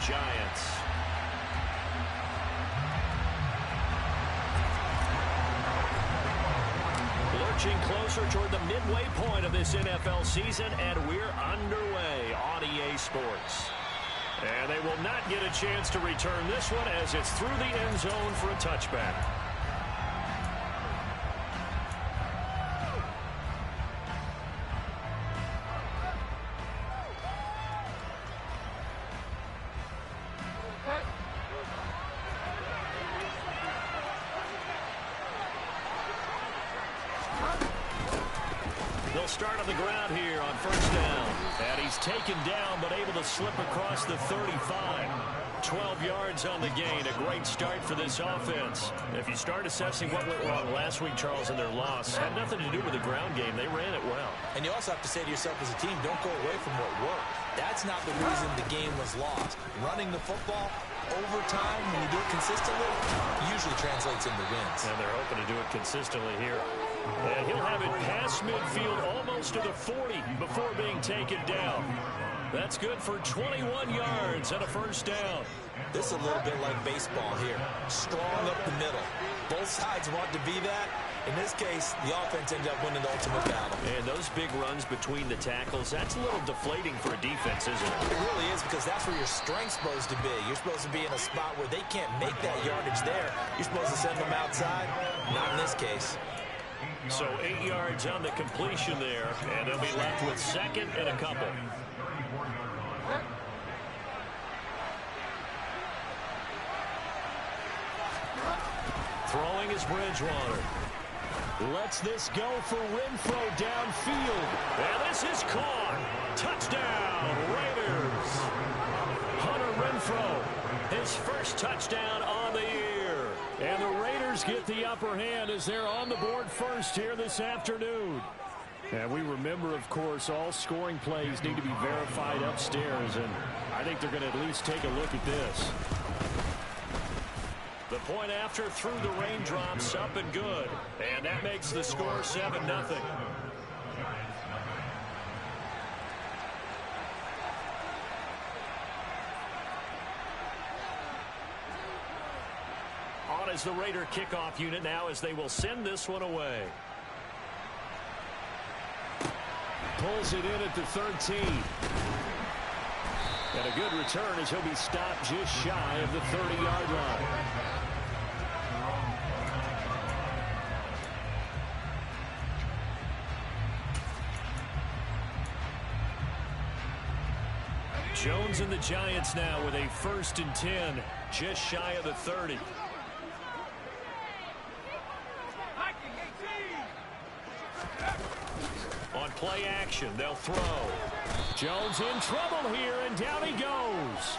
Giants. Lurching closer toward the midway point of this NFL season, and we're underway on EA Sports. And they will not get a chance to return this one as it's through the end zone for a touchback. They'll start on the ground here on first down. And he's taken down but able to slip across the 35. 12 yards on the gain. A great start for this offense. If you start assessing what went wrong last week, Charles, in their loss, had nothing to do with the ground game. They ran it well. And you also have to say to yourself as a team, don't go away from what worked. That's not the reason the game was lost. Running the football over time, when you do it consistently, usually translates into wins. And they're hoping to do it consistently here. And he'll have it past midfield almost to the 40 before being taken down. That's good for 21 yards and a first down. This is a little bit like baseball here. Strong up the middle. Both sides want to be that. In this case, the offense ended up winning the ultimate battle. And those big runs between the tackles, that's a little deflating for a defense, isn't it? It really is, because that's where your strength's supposed to be. You're supposed to be in a spot where they can't make that yardage there. You're supposed to send them outside. Not in this case. So 8 yards on the completion there, and they'll be left with second and a couple. Throwing is Bridgewater. Lets this go for Renfrow downfield. And this is caught. Touchdown, Raiders. Hunter Renfrow, his first touchdown on the year. And the Raiders get the upper hand as they're on the board first here this afternoon. And we remember, of course, all scoring plays need to be verified upstairs. And I think they're going to at least take a look at this. The point after through the raindrops, up and good. And that makes the score 7-0. On is the Raider kickoff unit now as they will send this one away. Pulls it in at the 13. And a good return as he'll be stopped just shy of the 30-yard line. Jones and the Giants now with a 1st and 10, just shy of the 30. On play action, they'll throw. Jones in trouble here, and down he goes.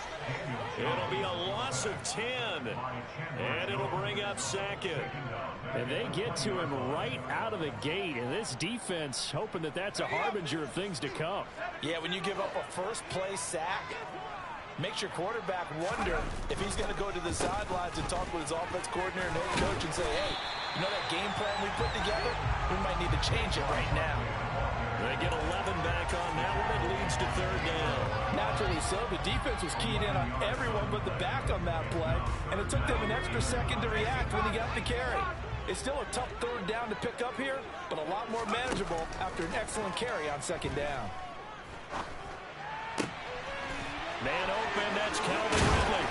It'll be a loss of 10, and it'll bring up second. And they get to him right out of the gate, and this defense hoping that that's a harbinger of things to come. Yeah, when you give up a first-play sack, makes your quarterback wonder if he's going to go to the sidelines and talk with his offense coordinator and head coach and say, hey, you know that game plan we put together? We might need to change it right now. They get 11 back on that one. It leads to 3rd down. Naturally so. The defense was keyed in on everyone but the back on that play, and it took them an extra second to react when he got the carry. It's still a tough 3rd down to pick up here, but a lot more manageable after an excellent carry on 2nd down. Man open, that's Calvin Ridley.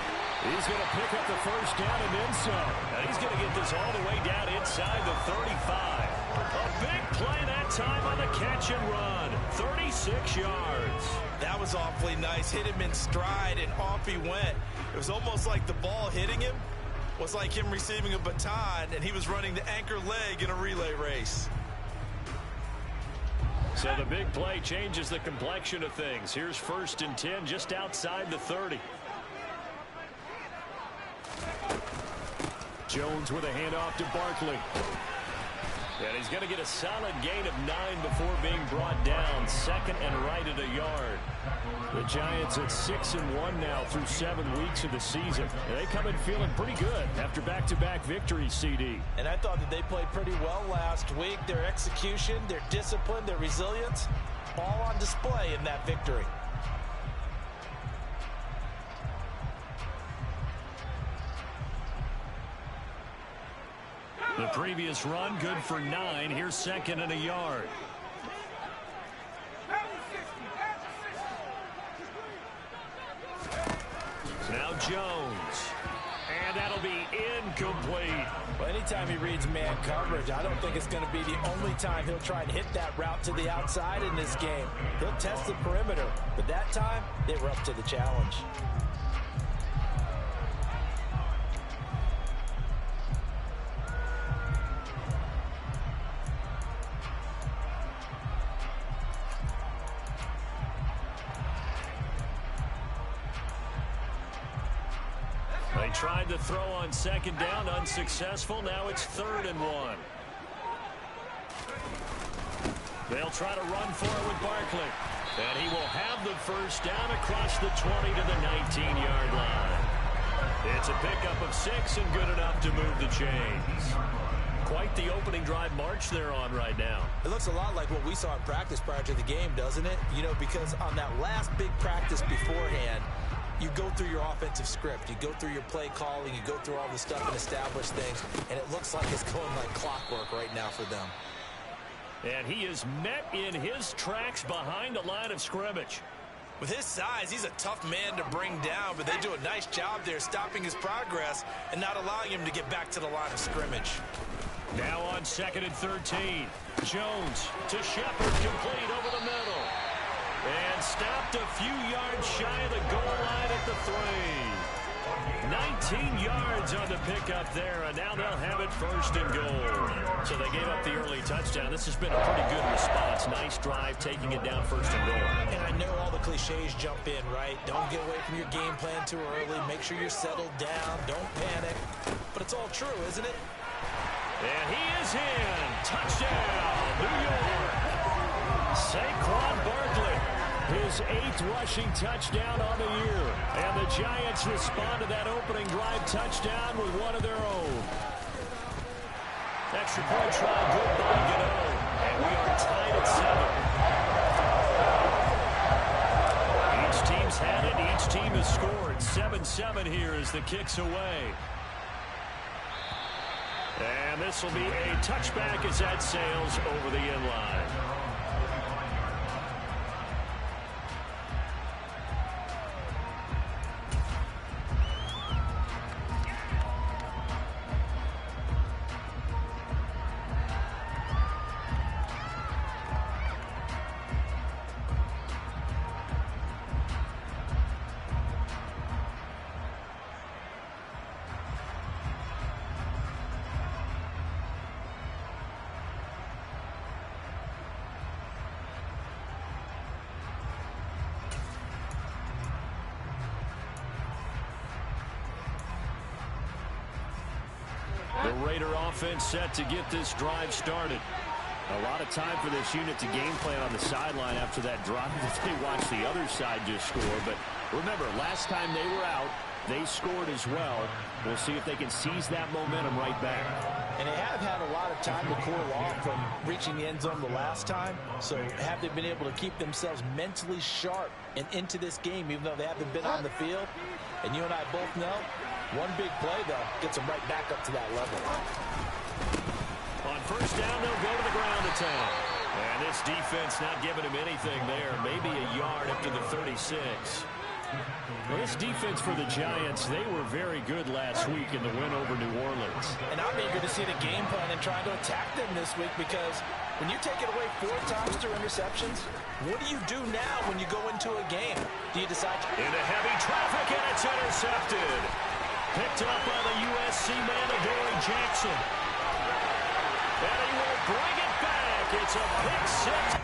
He's going to pick up the 1st down and then some. And he's going to get this all the way down inside the 35. A big play that time on the catch and run. 36 yards. That was awfully nice. Hit him in stride, and off he went. It was almost like the ball hitting him was like him receiving a baton, and he was running the anchor leg in a relay race. So the big play changes the complexion of things. Here's 1st and 10 just outside the 30. Jones with a handoff to Barkley. And he's going to get a solid gain of 9 before being brought down. 2nd and right at a yard. The Giants at 6-1 now through 7 weeks of the season. And they come in feeling pretty good after back-to-back victories, CD. And I thought that they played pretty well last week. Their execution, their discipline, their resilience, all on display in that victory. The previous run good for 9. Here's second and a yard. Now Jones. And that'll be incomplete. Well, anytime he reads man coverage, I don't think it's going to be the only time he'll try and hit that route to the outside in this game. He'll test the perimeter, but that time, they were up to the challenge. They tried to throw on second down, unsuccessful. Now it's 3rd and 1. They'll try to run for it with Barkley. And he will have the first down across the 20 to the 19-yard line. It's a pickup of 6 and good enough to move the chains. Quite the opening drive march they're on right now. It looks a lot like what we saw in practice prior to the game, doesn't it? You know, because on that last big practice beforehand, you go through your offensive script, you go through your play calling, you go through all the stuff and establish things, and it looks like it's going like clockwork right now for them. And he is met in his tracks behind the line of scrimmage. With his size, he's a tough man to bring down, but they do a nice job there stopping his progress and not allowing him to get back to the line of scrimmage. Now on 2nd and 13. Jones to Shepard, complete over the middle. And stopped a few yards shy of the goal line at the 3. 19 yards on the pickup there, and now they'll have it 1st and goal. So they gave up the early touchdown. This has been a pretty good response. Nice drive, taking it down 1st and goal. And I know all the cliches jump in, right? Don't get away from your game plan too early. Make sure you're settled down. Don't panic. But it's all true, isn't it? And he is in. Touchdown, New York. Saquon Barkley, his 8th rushing touchdown on the year. And the Giants respond to that opening drive touchdown with one of their own. Extra point try, good by Gano. And we are tied at 7. Each team's had it. Each team has scored. 7-7 here as the kick's away. And this will be a touchback as that sails over the end line. The Raider offense set to get this drive started. A lot of time for this unit to game plan on the sideline after that drive that they watched the other side just score. But remember, last time they were out, they scored as well. We'll see if they can seize that momentum right back. And they have had a lot of time to cool off from reaching the end zone the last time. So have they been able to keep themselves mentally sharp and into this game, even though they haven't been on the field? And you and I both know, one big play, though, gets them right back up to that level. On first down, they'll go to the ground attack. And this defense not giving him anything there. Maybe a yard up to the 36. Well, this defense for the Giants, they were very good last week in the win over New Orleans. And I'm eager to see the game plan and try to attack them this week, because when you take it away 4 times through interceptions, what do you do now when you go into a game? Do you decide to... Into heavy traffic, and it's intercepted. Picked up by the USC man, Adoree Jackson. And he will bring it back. It's a pick six.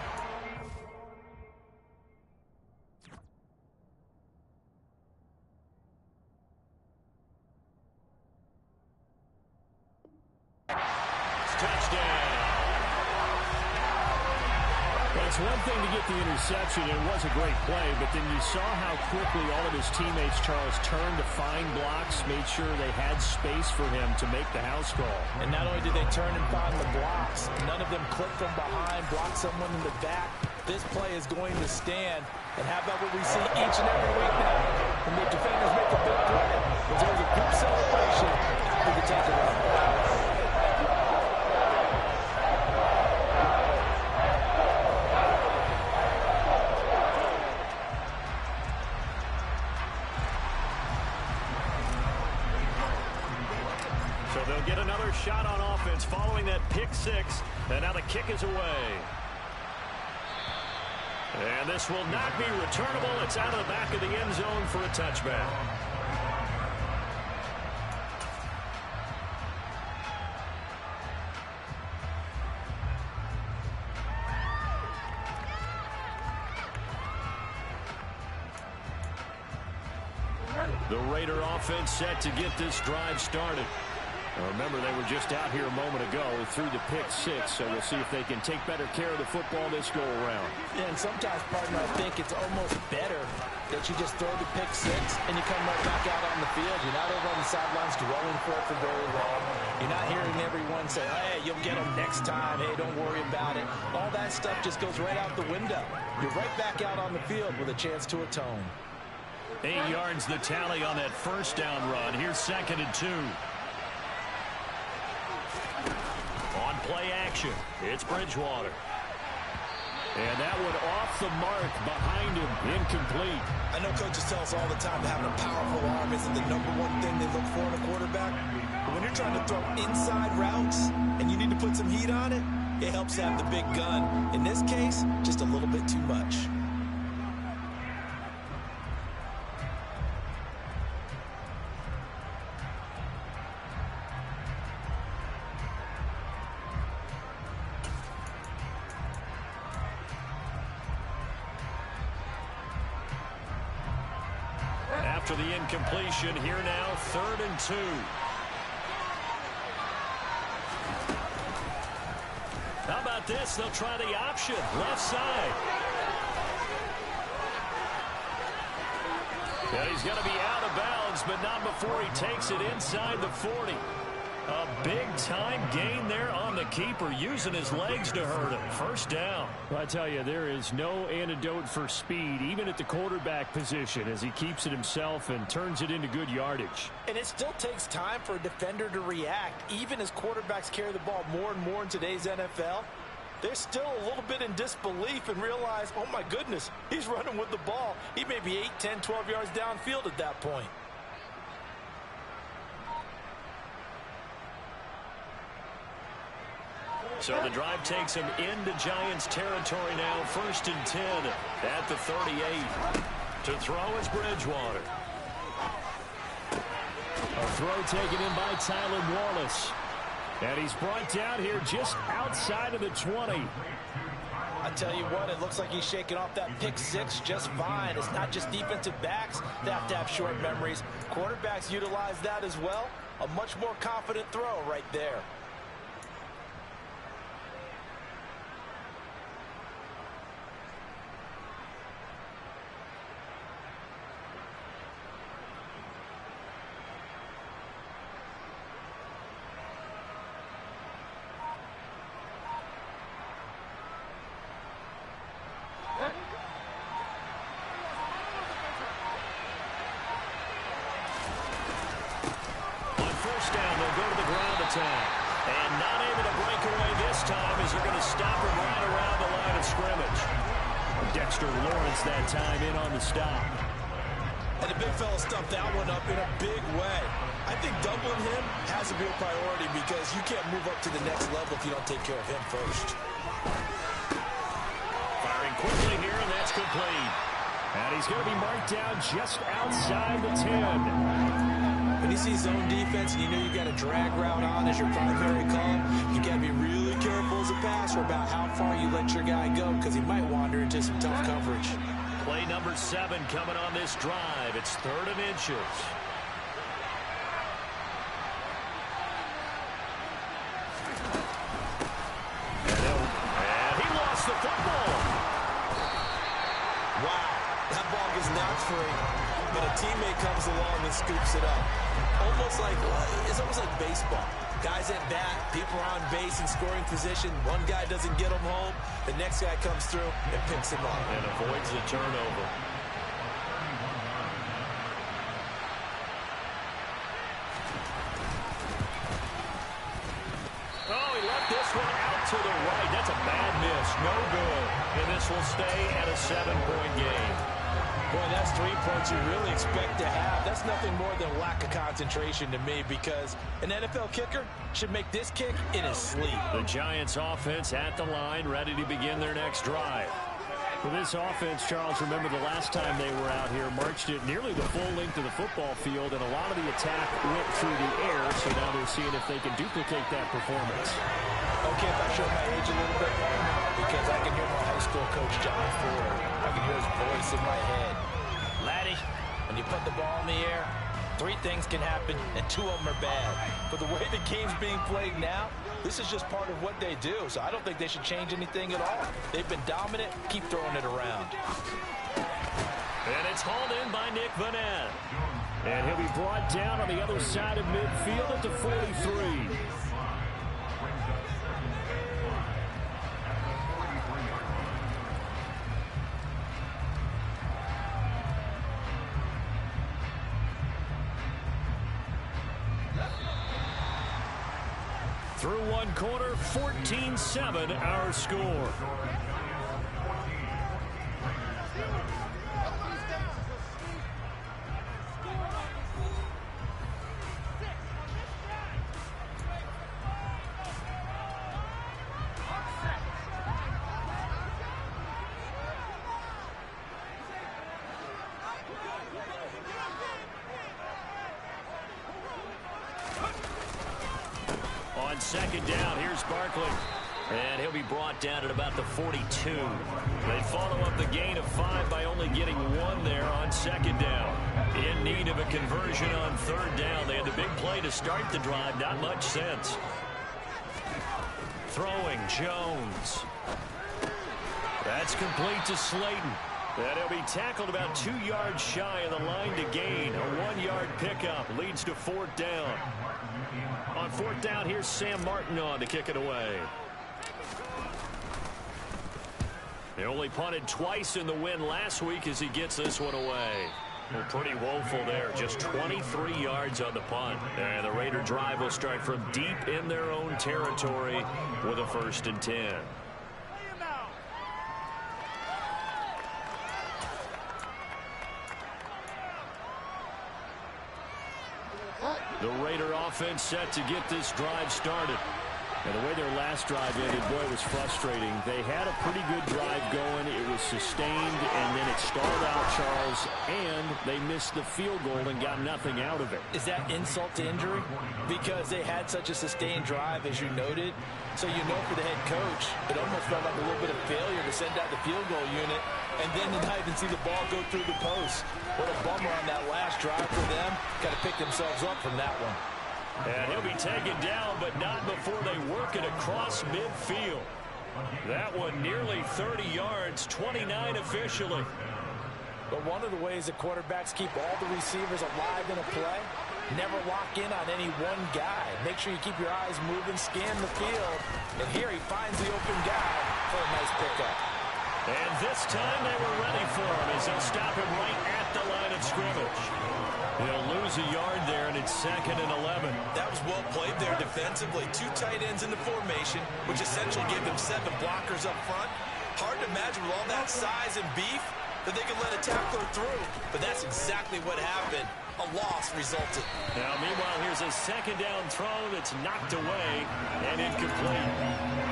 It's one thing to get the interception, and it was a great play, but then you saw how quickly all of his teammates, Charles, turned to find blocks, made sure they had space for him to make the house call. And not only did they turn and find the blocks, none of them clipped from behind, blocked someone in the back. This play is going to stand. And how about what we see each and every week now? When the defenders make a big play, there's always a group celebration after the takeaway. So they'll get another shot on offense following that pick six. And now the kick is away. And this will not be returnable. It's out of the back of the end zone for a touchback. The Raider offense set to get this drive started. Remember, they were just out here a moment ago through the pick six, so we'll see if they can take better care of the football this go-around. Yeah, and sometimes, partner, I think it's almost better that you just throw the pick six and you come right back out on the field. You're not over on the sidelines dwelling for it for very long. You're not hearing everyone say, hey, you'll get them next time. Hey, don't worry about it. All that stuff just goes right out the window. You're right back out on the field with a chance to atone. 8 yards the tally on that first down run. Here's 2nd and 2. On play action, it's Bridgewater. And that one off the mark behind him, incomplete. I know coaches tell us all the time that having a powerful arm isn't the #1 thing they look for in a quarterback. But when you're trying to throw inside routes and you need to put some heat on it, it helps have the big gun. In this case, just a little bit too much. After the incompletion, here now, 3rd and 2. How about this? They'll try the option, left side. Yeah, he's going to be out of bounds, but not before he takes it inside the 40. A big-time gain there on the keeper, using his legs to hurt him. 1st down. Well, I tell you, there is no antidote for speed, even at the quarterback position, as he keeps it himself and turns it into good yardage. And it still takes time for a defender to react. Even as quarterbacks carry the ball more and more in today's NFL, they're still a little bit in disbelief and realize, oh, my goodness, he's running with the ball. He may be 8, 10, 12 yards downfield at that point. So the drive takes him into Giants territory now. 1st and 10 at the 38. To throw is Bridgewater. A throw taken in by Tylan Wallace. And he's brought down here just outside of the 20. I tell you what, it looks like he's shaking off that pick six just fine. It's not just defensive backs that have to have short memories. Quarterbacks utilize that as well. A much more confident throw right there. And not able to break away this time as they're going to stop him right around the line of scrimmage. Dexter Lawrence that time in on the stop. And the big fella stuffed that one up in a big way. I think doubling him has to be a priority because you can't move up to the next level if you don't take care of him first. Firing quickly here, and that's complete. And he's going to be marked down just outside the 10. When you see zone defense and you know you got a drag route on as your primary call, you got to be really careful as a passer about how far you let your guy go because he might wander into some tough coverage. Play number 7 coming on this drive. It's 3rd and inches. And he lost the football. Wow, that ball gets knocked free, but a teammate comes along and scoops it up. It's almost like baseball. Guys at bat, people are on base in scoring position. One guy doesn't get him home. The next guy comes through and picks him up. And avoids the turnover. Oh, he left this one out to the right. That's a bad miss. No good. And this will stay at a 7-point game. Boy, that's 3 points you really expect to have. That's nothing more than lack of concentration to me, because an NFL kicker should make this kick in his sleep. The Giants offense at the line, ready to begin their next drive. For this offense, Charles, remember the last time they were out here, marched it nearly the full length of the football field, and a lot of the attack went through the air, so now they're seeing if they can duplicate that performance. Okay, if I show my age a little bit, because I can hear my high school coach, John Ford. I can hear his voice in my head. Laddie, when you put the ball in the air, 3 things can happen, and 2 of them are bad. But the way the game's being played now, this is just part of what they do, so I don't think they should change anything at all. They've been dominant. Keep throwing it around. And it's hauled in by Nick Vannett. And he'll be brought down on the other side of midfield at the 43. Through 1 quarter, 14-7 our score. On second down, here's Barkley. And he'll be brought down at about the 42. They follow up the gain of 5 by only getting 1 there on second down. In need of a conversion on third down. They had the big play to start the drive. Not much sense. Throwing, Jones. That's complete to Slayton. And he'll be tackled about 2 yards shy of the line to gain. A 1-yard pickup leads to 4th down. On 4th down, here's Sam Martin on to kick it away. They only punted twice in the win last week as he gets this one away. Well, pretty woeful there. Just 23 yards on the punt. And the Raider drive will start from deep in their own territory with a 1st and 10. The Raider offense set to get this drive started. And the way their last drive ended, boy, it was frustrating. They had a pretty good drive going. It was sustained, and then it stalled out, Charles, and they missed the field goal and got nothing out of it. Is that insult to injury? Because they had such a sustained drive, as you noted. So you know for the head coach, it almost felt like a little bit of failure to send out the field goal unit and then to not even see the ball go through the post. What a bummer on that last drive for them. Got to pick themselves up from that one. And he'll be taken down, but not before they work it across midfield. That one nearly 30 yards, 29 officially. But one of the ways that quarterbacks keep all the receivers alive in a play, never lock in on any one guy. Make sure you keep your eyes moving, scan the field. And here he finds the open guy for a nice pickup. And this time they were ready for him as they'll stop him right at the line of scrimmage. They'll lose a yard there, and it's 2nd and 11. That was well played there defensively. 2 tight ends in the formation, which essentially gave them 7 blockers up front. Hard to imagine with all that size and beef that they could let a tackler through. But that's exactly what happened. A loss resulted. Now, meanwhile, here's a 2nd down throw that's knocked away and incomplete.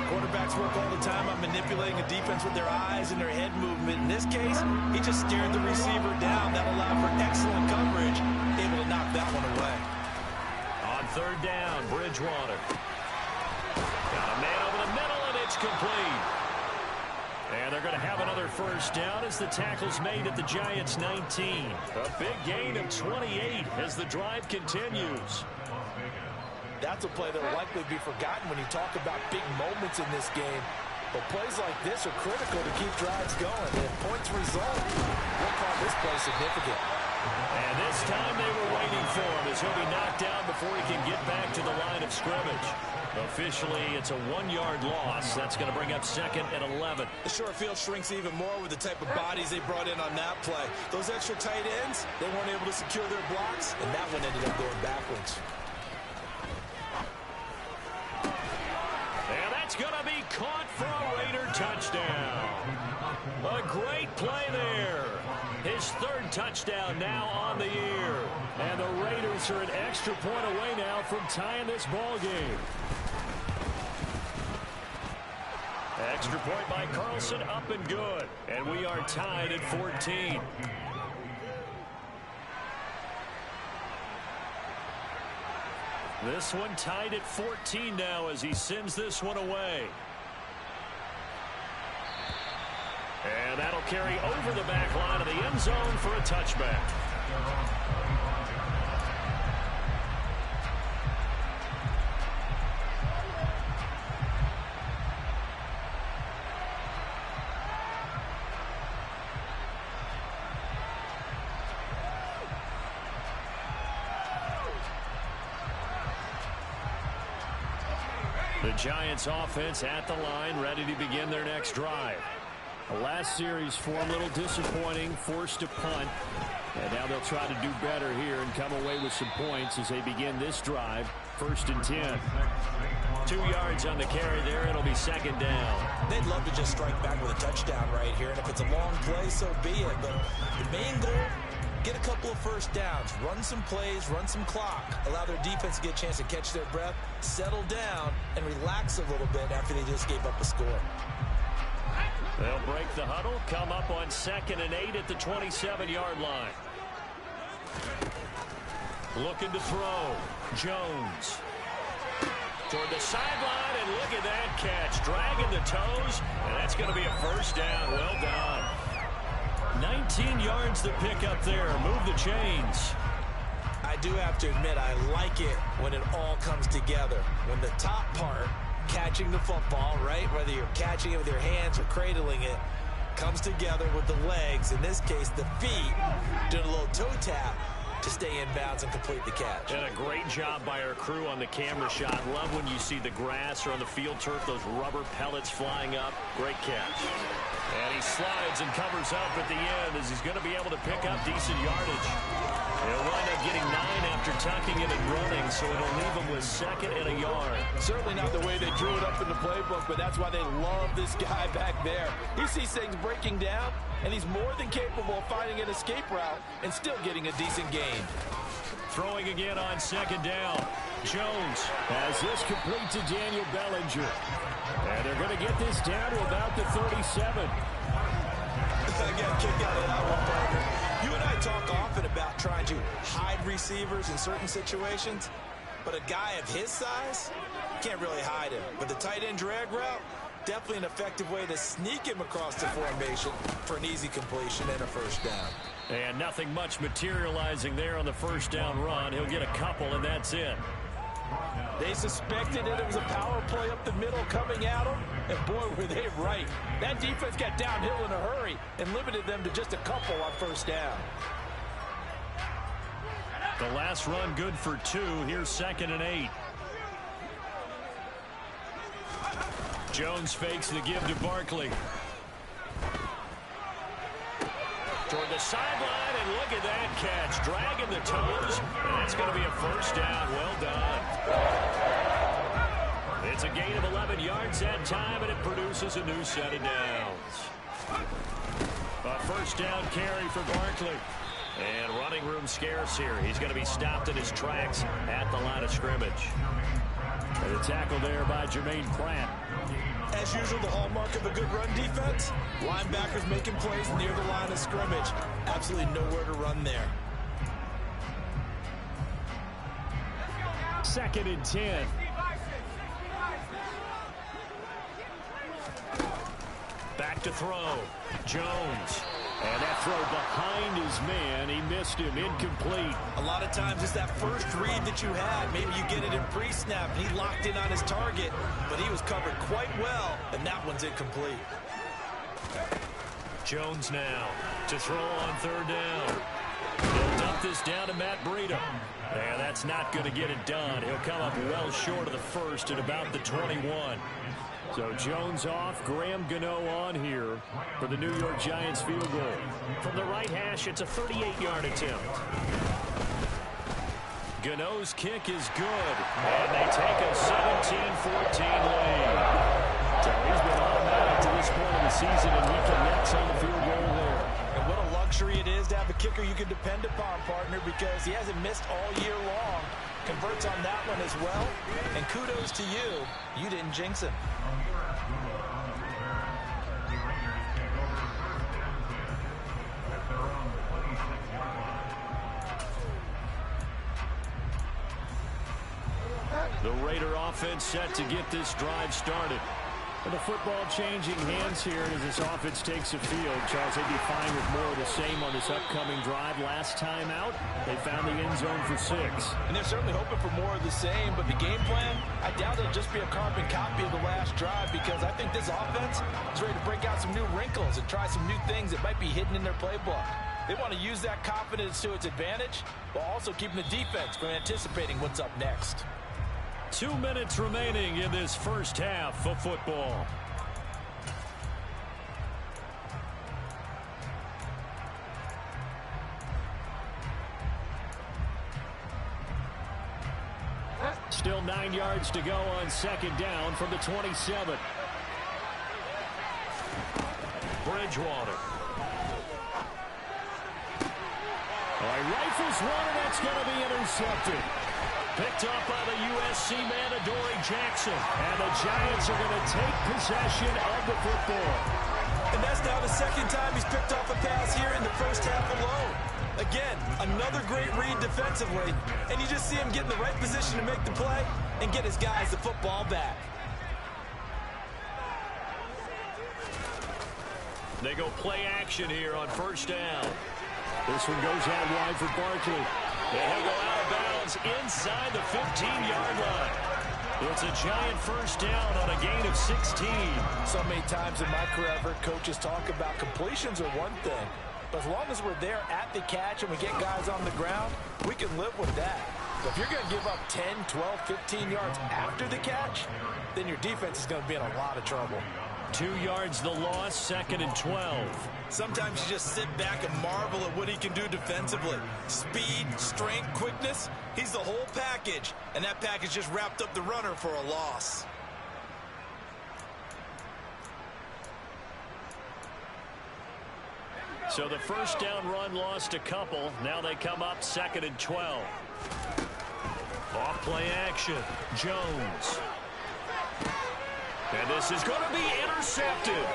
Quarterbacks work all the time on manipulating a defense with their eyes and their head movement. In this case, he just stared the receiver down. That allowed for excellent coverage, able to knock that one away. On 3rd down, Bridgewater. Got a man over the middle, and it's complete. And they're going to have another 1st down as the tackle's made at the Giants' 19. A big gain of 28 as the drive continues. That's a play that will likely be forgotten when you talk about big moments in this game. But plays like this are critical to keep drives going. And if points result, we'll call this play significant. And this time they were waiting for him as he'll be knocked down before he can get back to the line of scrimmage. Officially, it's a 1-yard loss. That's going to bring up 2nd and 11. The short field shrinks even more with the type of bodies they brought in on that play. Those extra tight ends, they weren't able to secure their blocks, and that one ended up going backwards. And that's going to be caught for a Raider touchdown. A great play there. His his third touchdown now on the year. And the Raiders are an extra point away now from tying this ball game. Extra point by Carlson, up and good. And we are tied at 14. This one tied at 14 now as he sends this one away. And that'll carry over the back line of the end zone for a touchback. The Giants offense at the line, ready to begin their next drive. The last series for a little disappointing, forced a punt. And now they'll try to do better here and come away with some points as they begin this drive. 1st and 10. 2 yards on the carry there. It'll be 2nd down. They'd love to just strike back with a touchdown right here. And if it's a long play, so be it. But the main goal, get a couple of first downs, run some plays, run some clock, allow their defense to get a chance to catch their breath, settle down, and relax a little bit after they just gave up a score. They'll break the huddle, come up on 2nd and 8 at the 27-yard line. Looking to throw. Jones. Toward the sideline, and look at that catch. Dragging the toes, and that's going to be a first down. Well done. 19 yards to pick up there. Move the chains. I do have to admit, I like it when it all comes together. When the top part, catching the football, right, whether you're catching it with your hands or cradling it, comes together with the legs, in this case the feet, doing a little toe tap to stay in bounds and complete the catch. And a great job by our crew on the camera shot. Love when you see the grass or on the field turf, those rubber pellets flying up. Great catch. And he slides and covers up at the end as he's going to be able to pick up decent yardage. He'll wind up getting 9 after tucking it and running, so it'll leave him with 2nd and a yard. Certainly not the way they drew it up in the playbook, but that's why they love this guy back there. He sees things breaking down, and he's more than capable of finding an escape route and still getting a decent gain. Throwing again on 2nd down. Jones has this complete to Daniel Bellinger. And they're going to get this down to about the 37. I got a kick out of that one, partner. You and I talk often about trying to hide receivers in certain situations, but a guy of his size, can't really hide him. But the tight end drag route, definitely an effective way to sneak him across the formation for an easy completion and a first down. And nothing much materializing there on the first down run. He'll get a couple, and that's it. They suspected it was a power play up the middle coming at them, and boy, were they right. That defense got downhill in a hurry and limited them to just a couple on first down. The last run good for 2. Here's 2nd and 8. Jones fakes the give to Barkley. Toward the sideline, and look at that catch. Dragging the toes, and that's going to be a first down. Well done. It's a gain of 11 yards that time, and it produces a new set of downs. A first down carry for Barkley. And running room scarce here. He's going to be stopped in his tracks at the line of scrimmage. And the tackle there by Jermaine Pratt. As usual, the hallmark of a good run defense, linebackers making plays near the line of scrimmage. Absolutely nowhere to run there. 2nd and 10. Back to throw. Jones. And that throw behind his man. He missed him. Incomplete. A lot of times it's that first read that you had. Maybe you get it in pre-snap. He locked in on his target, but he was covered quite well, and that one's incomplete. Jones now to throw on 3rd down. He'll dump this down to Matt Breida. And that's not going to get it done. He'll come up well short of the first at about the 21. So Jones off, Graham Gano on here for the New York Giants field goal. From the right hash, it's a 38-yard attempt. Gano's kick is good, and they take a 17-14 lead. So he's been automatic to this point of the season, and he connects on the field goal there. And what a luxury it is to have a kicker you can depend upon, partner, because he hasn't missed all year long. Converts on that one as well. And kudos to you. You didn't jinx him. The Raider offense set to get this drive started. And the football changing hands here as this offense takes the field. Charles, they'd be fine with more of the same on this upcoming drive. Last time out, they found the end zone for 6. And they're certainly hoping for more of the same, but the game plan, I doubt it'll just be a carbon copy of the last drive, because I think this offense is ready to break out some new wrinkles and try some new things that might be hidden in their playbook. They want to use that confidence to its advantage, while also keeping the defense from anticipating what's up next. 2 minutes remaining in this first half of football. Still 9 yards to go on second down from the 27. Bridgewater. Rifles one, and that's going to be intercepted. Picked up by the USC man, Adoree Jackson. And the Giants are going to take possession of the football. And that's now the second time he's picked off a pass here in the first half alone. Again, another great read defensively. And you just see him get in the right position to make the play and get his guys the football back. They go play action here on first down. This one goes out wide for Barkley. They'll go out of bounds inside the 15-yard line. It's a Giant first down on a gain of 16. So many times in my career, I've heard coaches talk about completions are one thing, but as long as we're there at the catch and we get guys on the ground, we can live with that. But if you're going to give up 10, 12, 15 yards after the catch, then your defense is going to be in a lot of trouble. 2 yards the loss, second and 12. Sometimes you just sit back and marvel at what he can do defensively. Speed, strength, quickness, he's the whole package. And that package just wrapped up the runner for a loss. So the first down run lost a couple. Now they come up second and 12. Off play action, Jones. And this is going to be intercepted.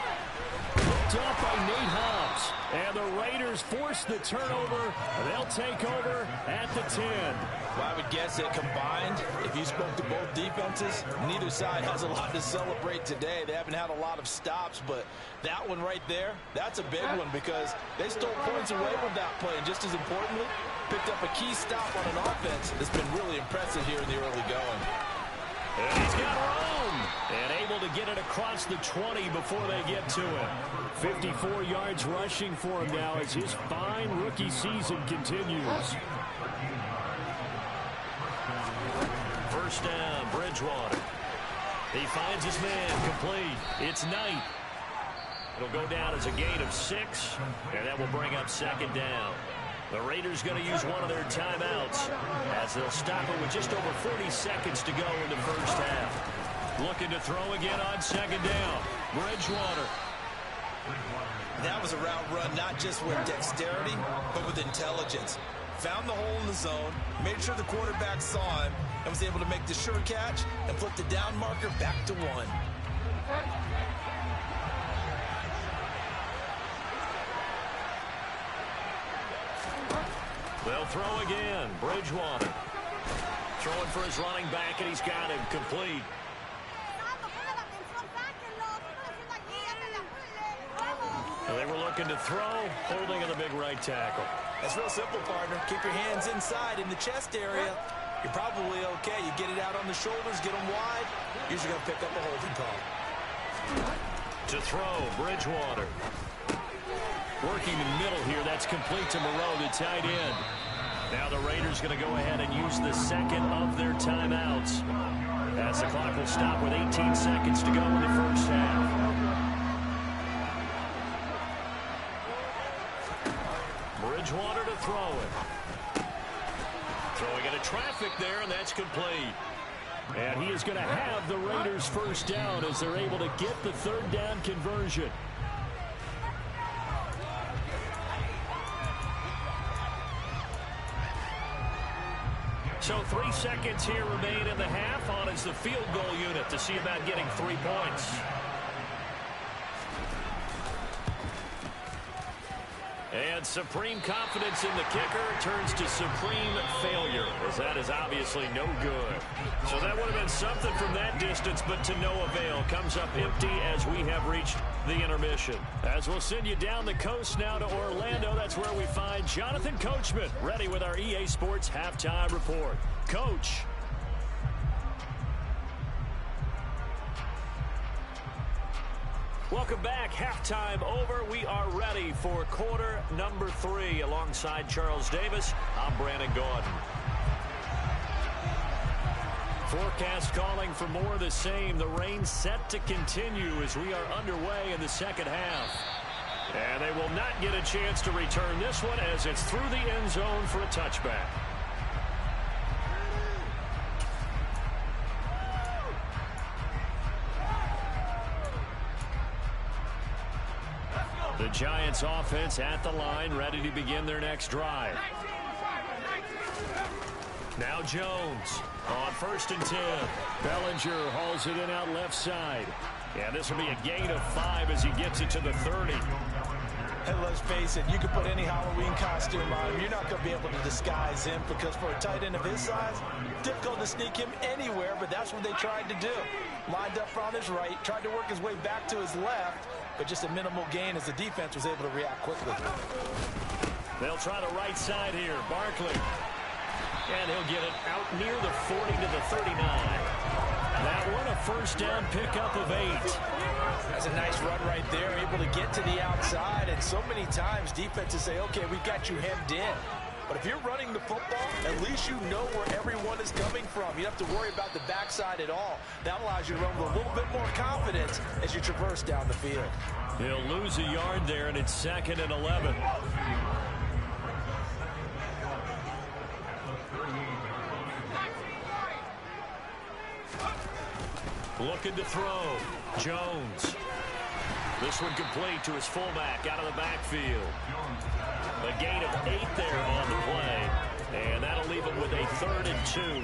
Picked up by Nate Hobbs. And the Raiders force the turnover. They'll take over at the 10. Well, I would guess that combined, if you spoke to both defenses, neither side has a lot to celebrate today. They haven't had a lot of stops, but that one right there, that's a big one because they stole points away with that play. And just as importantly, picked up a key stop on an offense that's been really impressive here in the early going. And he's got room. And able to get it across the 20 before they get to him. 54 yards rushing for him now as his fine rookie season continues. First down, Bridgewater. He finds his man complete. It's Knight. It'll go down as a gain of 6, and that will bring up second down. The Raiders going to use one of their timeouts as they'll stop it with just over 40 seconds to go in the first half. Looking to throw again on second down. Bridgewater. That was a route run not just with dexterity, but with intelligence. Found the hole in the zone, made sure the quarterback saw him, and was able to make the sure catch and flip the down marker back to 1. They'll throw again. Bridgewater. Throwing for his running back, and he's got him complete. They were looking to throw, holding in the big right tackle. That's real simple, partner. Keep your hands inside in the chest area. You're probably okay. You get it out on the shoulders, get them wide. Usually going to pick up a holding call. To throw, Bridgewater. Working in the middle here. That's complete to Moreau, the tight end. Now the Raiders going to go ahead and use the second of their timeouts as the clock will stop with 18 seconds to go in the first half. Bridgewater to throw it. Throwing into traffic there, and that's complete. And he is going to have the Raiders first down as they're able to get the third down conversion. So 3 seconds here remain in the half. On is the field goal unit to see about getting 3 points. And supreme confidence in the kicker turns to supreme failure, as that is obviously no good. So that would have been something from that distance, but to no avail. Comes up empty as we have reached the intermission. As we'll send you down the coast now to Orlando, that's where we find Jonathan Coachman, ready with our EA Sports Halftime Report. Coach. Welcome back. Halftime over. We are ready for quarter number 3. Alongside Charles Davis, I'm Brandon Gaudin. Forecast calling for more of the same. The rain set to continue as we are underway in the second half. And they will not get a chance to return this one as it's through the end zone for a touchback. The Giants offense at the line, ready to begin their next drive. Now Jones on 1st and 10. Bellinger hauls it in out left side. And this will be a gain of 5 as he gets it to the 30. And let's face it, you can put any Halloween costume on him. You're not going to be able to disguise him because for a tight end of his size, difficult to sneak him anywhere, but that's what they tried to do. Lined up on his right, tried to work his way back to his left, but just a minimal gain as the defense was able to react quickly. They'll try the right side here. Barkley. And he'll get it out near the 40 to the 39. That one a first down pickup of 8. That's a nice run right there, able to get to the outside. And so many times defenses say, okay, we've got you hemmed in. But if you're running the football, at least you know where everyone is coming from. You don't have to worry about the backside at all. That allows you to run with a little bit more confidence as you traverse down the field. He'll lose a yard there, and it's 2nd and 11. Looking to throw. Jones. This one complete to his fullback out of the backfield. A gain of 8 there on the play. And that'll leave him with a 3rd and 2.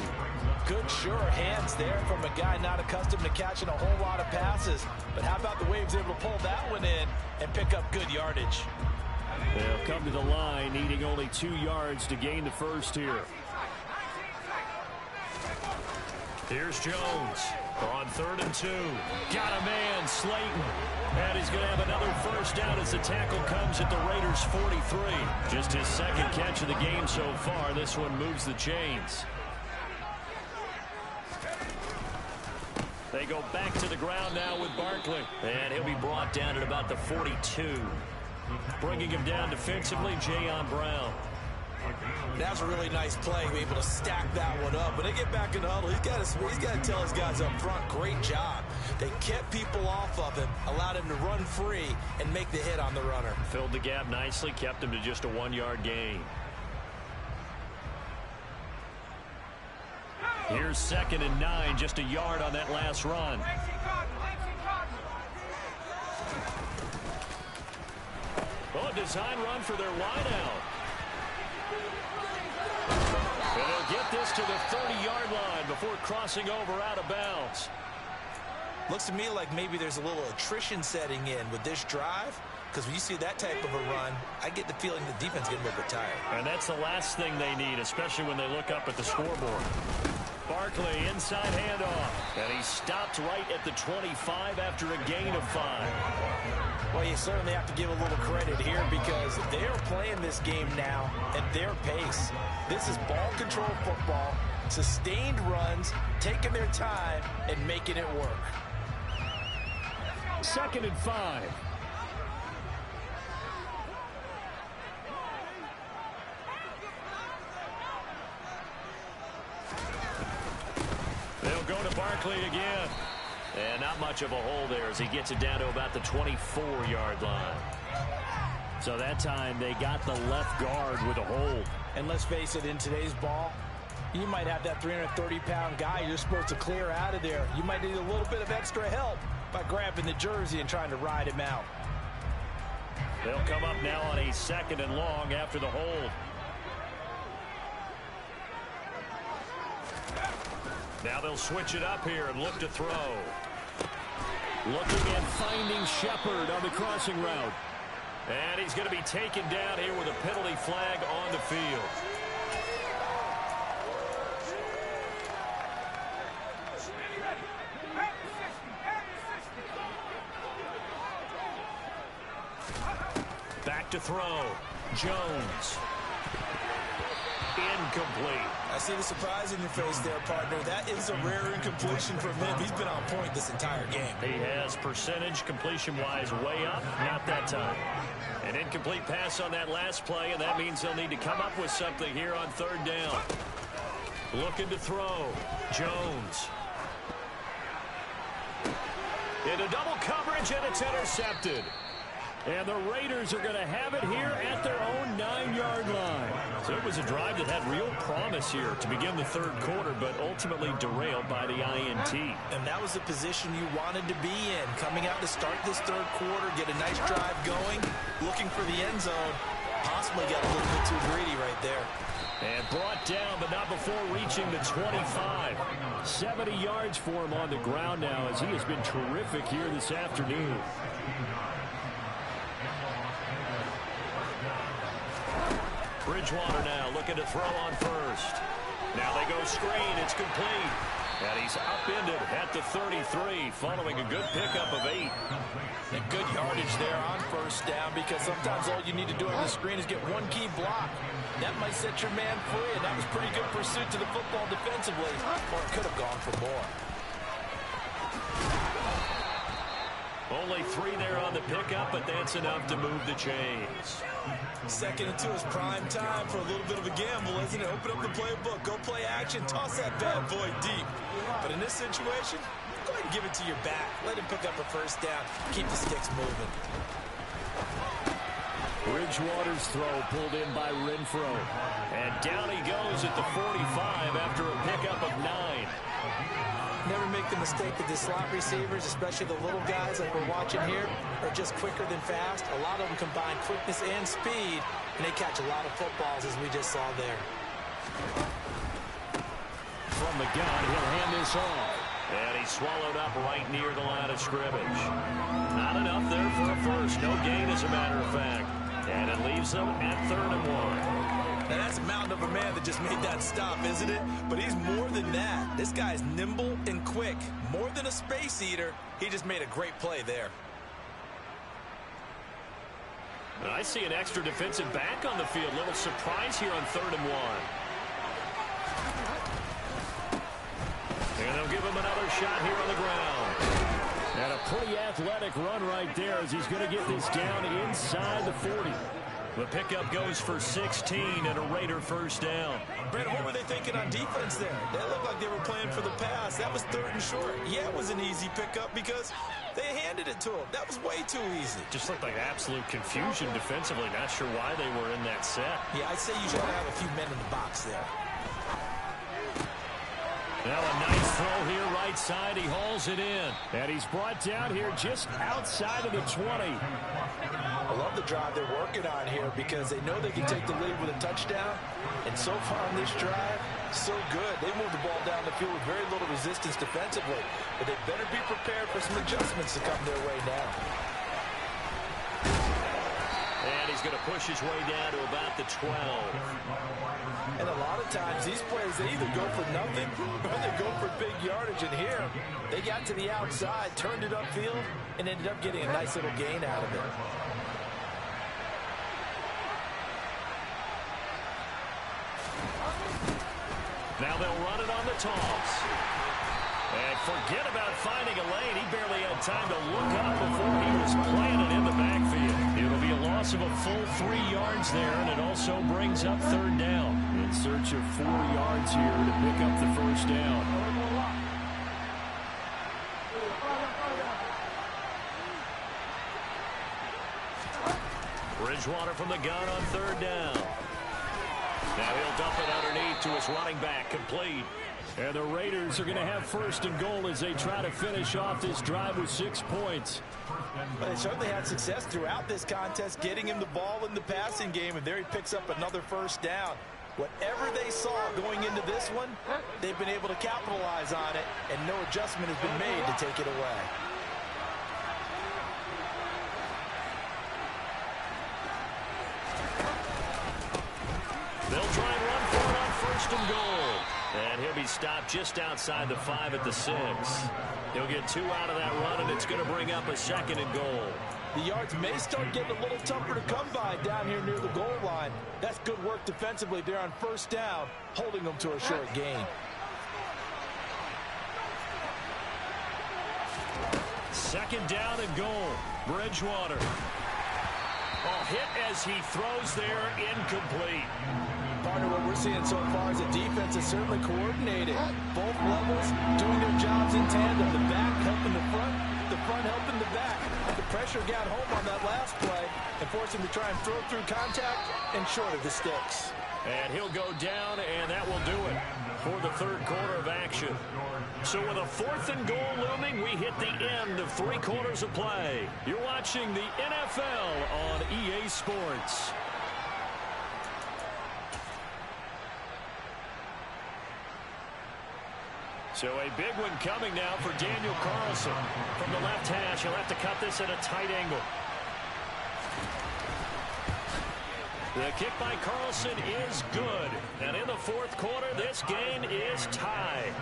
Good, sure hands there from a guy not accustomed to catching a whole lot of passes. But how about the way he was able to pull that one in and pick up good yardage? They'll come to the line, needing only 2 yards to gain the first here. Here's Jones on 3rd and 2. Got a man, Slayton. And he's going to have another first down as the tackle comes at the Raiders' 43. Just his 2nd catch of the game so far. This one moves the chains. They go back to the ground now with Barkley. And he'll be brought down at about the 42. Bringing him down defensively, Jayon Brown. That's a really nice play, be able to stack that one up. When they get back in the huddle, he's got to tell his guys up front, great job. They kept people off of him, allowed him to run free and make the hit on the runner. Filled the gap nicely, kept him to just a 1-yard gain. Here's 2nd and 9, just a yard on that last run. Oh, a design run for their wideout. And they'll get this to the 30-yard line before crossing over out of bounds. Looks to me like maybe there's a little attrition setting in with this drive, because when you see that type of a run, I get the feeling the defense getting a little bit tired. And that's the last thing they need, especially when they look up at the scoreboard. Barkley, inside handoff. And he stopped right at the 25 after a gain of 5. Well, you certainly have to give a little credit here because they're playing this game now at their pace. This is ball control football, sustained runs, taking their time, and making it work. 2nd and 5. They'll go to Barkley again. And not much of a hole there as he gets it down to about the 24-yard line. So that time they got the left guard with a hold. And let's face it, in today's ball, you might have that 330-pound guy you're supposed to clear out of there. You might need a little bit of extra help by grabbing the jersey and trying to ride him out. They'll come up now on a 2nd and long after the hold. Now they'll switch it up here and look to throw. Looking and finding Shepard on the crossing route. And he's going to be taken down here with a penalty flag on the field. Back to throw. Jones. Incomplete. I see the surprise in your face there, partner. That is a rare incompletion from him. He's been on point this entire game. He has percentage completion-wise way up. Not that time. An incomplete pass on that last play, and that means they'll need to come up with something here on third down. Looking to throw. Jones. Into double coverage, and it's intercepted. And the Raiders are going to have it here at their own 9-yard line. So it was a drive that had real promise here to begin the third quarter, but ultimately derailed by the INT. And that was the position you wanted to be in. Coming out to start this third quarter, get a nice drive going, looking for the end zone. Possibly got a little bit too greedy right there. And brought down, but not before reaching the 25. 70 yards for him on the ground now, as he has been terrific here this afternoon. Bridgewater now looking to throw on first. Now they go screen. It's complete. And he's upended at the 33 following a good pickup of 8. And good yardage there on first down, because sometimes all you need to do on the screen is get one key block. That might set your man free, and that was pretty good pursuit to the football defensively. Or it could have gone for more. Only 3 there on the pickup, but that's enough to move the chains. 2nd and 2 is prime time for a little bit of a gamble, isn't it? Open up the playbook, go play action, toss that bad boy deep. But in this situation, go ahead and give it to your back. Let him pick up a first down. Keep the sticks moving. Bridgewater's throw pulled in by Renfro. And down he goes at the 45 after a pickup of 9. Never make the mistake that the slot receivers, especially the little guys like we're watching here, are just quicker than fast. A lot of them combine quickness and speed, and they catch a lot of footballs, as we just saw there. From the gun, he'll hand this off. And he's swallowed up right near the line of scrimmage. Not enough there for a first. No gain, as a matter of fact. And it leaves them at 3rd and 1. Now, that's a mountain of a man that just made that stop, isn't it? But he's more than that. This guy's nimble and quick. More than a space eater. He just made a great play there. And I see an extra defensive back on the field. Little surprise here on 3rd and 1. And they'll give him another shot here on the ground. And a pretty athletic run right there, as he's going to get this down inside the 40. The pickup goes for 16 and a Raider first down. Brandon, what were they thinking on defense there? That looked like they were playing for the pass. That was 3rd and short. Yeah, it was an easy pickup because they handed it to him. That was way too easy. Just looked like absolute confusion defensively. Not sure why they were in that set. Yeah, I'd say you should have a few men in the box there. Now a nice throw here right side. He hauls it in. And he's brought down here just outside of the 20. I love the drive they're working on here, because they know they can take the lead with a touchdown. And so far on this drive, so good. They moved the ball down the field with very little resistance defensively. But they better be prepared for some adjustments to come their way now. And he's going to push his way down to about the 12. And a lot of times, these plays, they either go for nothing or they go for big yardage. And here, they got to the outside, turned it upfield, and ended up getting a nice little gain out of it. Now they'll run it on the toss. And forget about finding a lane. He barely had time to look up before he was planted in the backfield. It'll be a loss of a full 3 yards there, and it also brings up 3rd down. In search of 4 yards here to pick up the first down. Bridgewater from the gun on 3rd down. Now he'll dump it underneath to his running back, complete. And the Raiders are going to have 1st and goal as they try to finish off this drive with 6 points. But they certainly had success throughout this contest, getting him the ball in the passing game, and there he picks up another first down. Whatever they saw going into this one, they've been able to capitalize on it, and no adjustment has been made to take it away. They'll try and run for it on 1st and goal. And he'll be stopped just outside the 5 at the 6. He'll get 2 out of that run, and it's going to bring up a 2nd and goal. The yards may start getting a little tougher to come by down here near the goal line. That's good work defensively there on 1st down, holding them to a short gain. 2nd down and goal. Bridgewater. Oh, hit as he throws there, incomplete. Partner, what we're seeing so far is the defense is certainly coordinated. Both levels doing their jobs in tandem. The back helping the front helping the back. The pressure got home on that last play and forced him to try and throw through contact and short of the sticks. And he'll go down, and that will do it for the 3rd quarter of action. So with a 4th and goal looming, we hit the end of 3 quarters of play. You're watching the NFL on EA Sports. So a big one coming now for Daniel Carlson. From the left hash, he'll have to cut this at a tight angle. The kick by Carlson is good. And in the 4th quarter, this game is tied.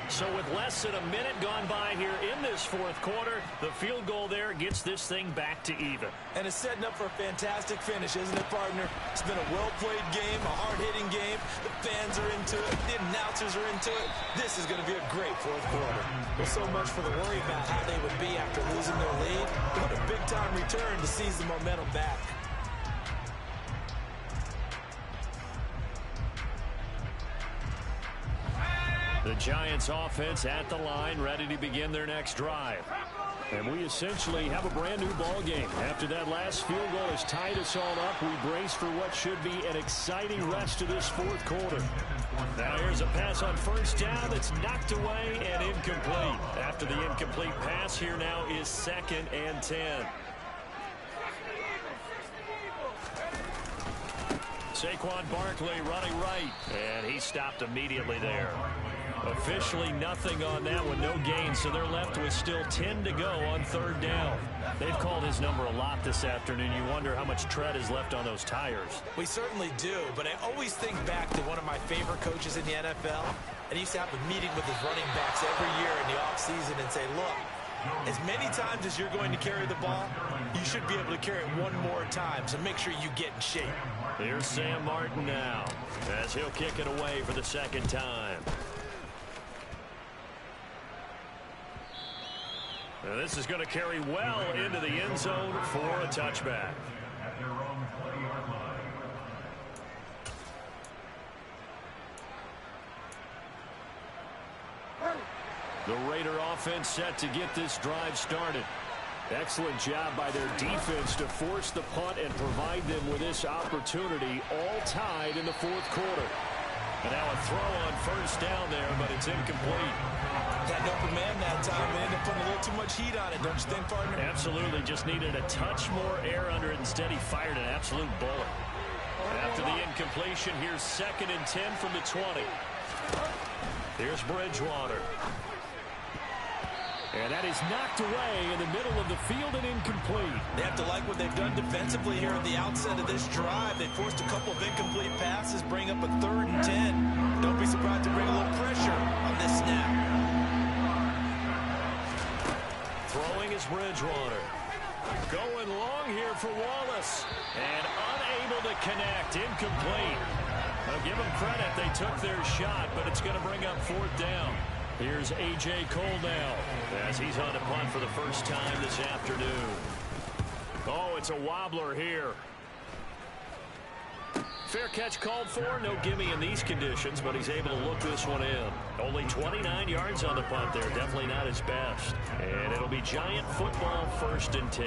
So with less than a minute gone by here in this 4th quarter, the field goal there gets this thing back to even. And it's setting up for a fantastic finish, isn't it, partner? It's been a well-played game, a hard-hitting game. The fans are into it. The announcers are into it. This is going to be a great 4th quarter. Well, so much for the worry about how they would be after losing their lead. What a big-time return to seize the momentum back. The Giants offense at the line, ready to begin their next drive. And we essentially have a brand new ball game. After that last field goal has tied us all up, we brace for what should be an exciting rest of this 4th quarter. Now here's a pass on 1st down that's knocked away and incomplete. After the incomplete pass, here now is 2nd and 10. Saquon Barkley running right, and he stopped immediately there. Officially nothing on that one, no gain, so they're left with still 10 to go on 3rd down. They've called his number a lot this afternoon. You wonder how much tread is left on those tires. We certainly do, but I always think back to one of my favorite coaches in the NFL, and he used to have a meeting with his running backs every year in the offseason and say, look, as many times as you're going to carry the ball, you should be able to carry it one more time, so make sure you get in shape. Here's Sam Martin now, as he'll kick it away for the 2nd time. Now this is going to carry well into the end zone for a touchback. The Raider offense set to get this drive started. Excellent job by their defense to force the punt and provide them with this opportunity, all tied in the 4th quarter. And now a throw on 1st down there, but it's incomplete. Had an open man that time and ended up putting a little too much heat on it, don't you think, partner? Absolutely. Just needed a touch more air under it. Instead, he fired an absolute bullet. After the incompletion, here's 2nd and 10 from the 20. Here's Bridgewater. And that is knocked away in the middle of the field and incomplete. They have to like what they've done defensively here at the outset of this drive. They forced a couple of incomplete passes, bring up a 3rd and 10. Don't be surprised to bring a little pressure on this snap. Throwing is Bridgewater. Going long here for Wallace. And unable to connect. Incomplete. Now give them credit. They took their shot, but it's going to bring up 4th down. Here's A.J. Cole now as he's on the punt for the first time this afternoon. Oh, it's a wobbler here. Fair catch called for. No gimme in these conditions, but he's able to look this one in. Only 29 yards on the punt there. Definitely not his best. And it'll be Giant football, 1st and 10.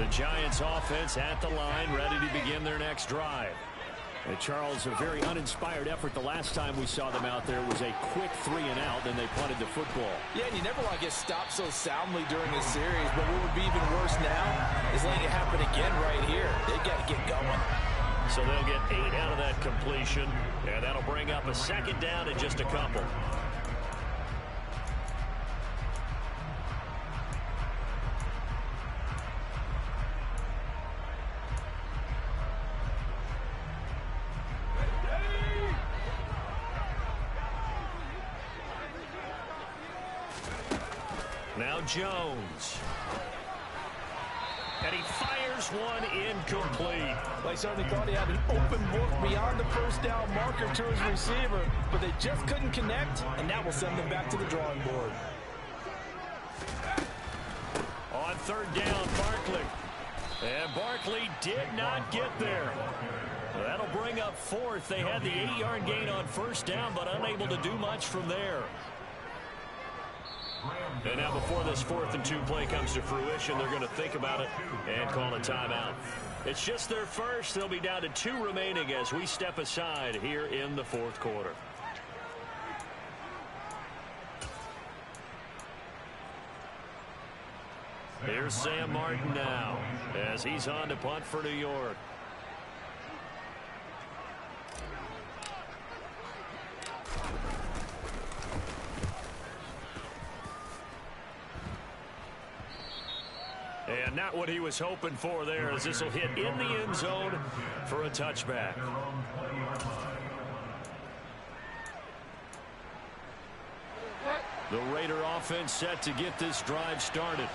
The Giants offense at the line, ready to begin their next drive. And Charles, a very uninspired effort. The last time we saw them out there was a quick 3-and-out, then they punted the football. Yeah, and you never want to get stopped so soundly during a series, but what would be even worse now is letting it happen again right here. They've got to get going. So they'll get 8 out of that completion, and that'll bring up a second down in just a couple. Now Jones. And he fires one incomplete. They certainly thought he had an open look beyond the first down marker to his receiver, but they just couldn't connect, and that will send them back to the drawing board. On third down, Barkley. And Barkley did not get there. That'll bring up fourth. They had the 8-yard gain on first down, but unable to do much from there. And now before this 4th and 2 play comes to fruition, they're going to think about it and call a timeout. It's just their first. They'll be down to 2 remaining as we step aside here in the 4th quarter. Here's Sam Martin now as he's on to punt for New York. And not what he was hoping for there, as this will hit in the end zone for a touchback. The Raider offense set to get this drive started.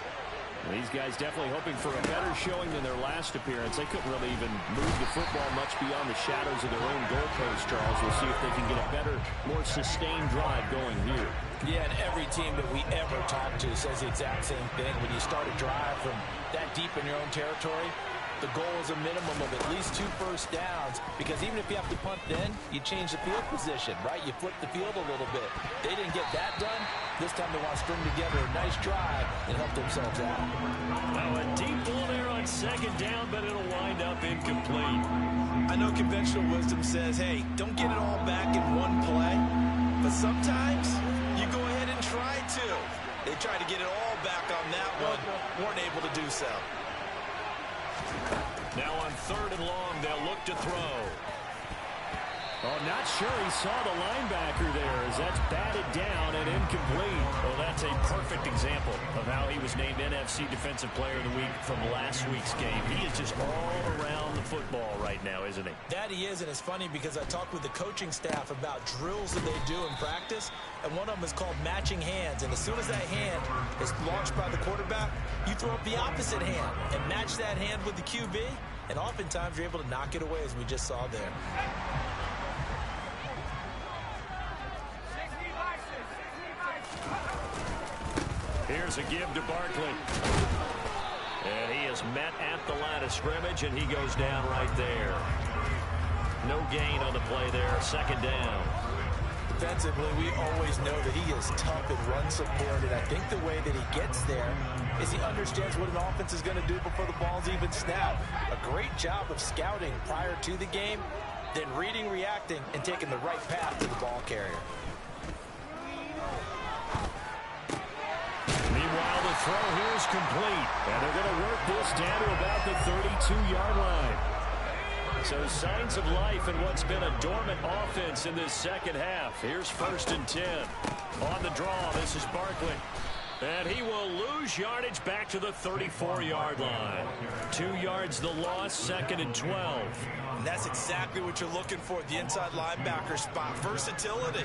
These guys definitely hoping for a better showing than their last appearance. They couldn't really even move the football much beyond the shadows of their own goalpost, Charles. We'll see if they can get a better, more sustained drive going here. Yeah, and every team that we ever talk to says the exact same thing. When you start a drive from that deep in your own territory, the goal is a minimum of at least 2 first downs, because even if you have to punt then, you change the field position, right? You flip the field a little bit. They didn't get that done. This time they want to string together a nice drive and help themselves out. Now a deep ball there on second down, but it'll wind up incomplete. I know conventional wisdom says, hey, don't get it all back in one play, but sometimes you go ahead and try to. They tried to get it all back on that one, weren't able to do so. Now on 3rd and long, they'll look to throw. Oh, not sure he saw the linebacker there as that's batted down and incomplete. Well, that's a perfect example of how he was named NFC Defensive Player of the Week from last week's game. He is just all around the football right now, isn't he? That he is, and it's funny because I talked with the coaching staff about drills that they do in practice, and one of them is called matching hands. And as soon as that hand is launched by the quarterback, you throw up the opposite hand and match that hand with the QB, and oftentimes you're able to knock it away, as we just saw there. Here's a give to Barkley. And he is met at the line of scrimmage, and he goes down right there. No gain on the play there. Second down. Defensively, we always know that he is tough in run support, and I think the way that he gets there is he understands what an offense is going to do before the ball's even snapped. A great job of scouting prior to the game, then reading, reacting, and taking the right path to the ball carrier. Meanwhile, the throw here is complete, and they're going to work this down to about the 32-yard line. So signs of life in what's been a dormant offense in this second half. Here's 1st and 10. On the draw, this is Barkley. And he will lose yardage back to the 34-yard line. 2 yards the loss, 2nd and 12. And that's exactly what you're looking for, the inside linebacker spot. Versatility.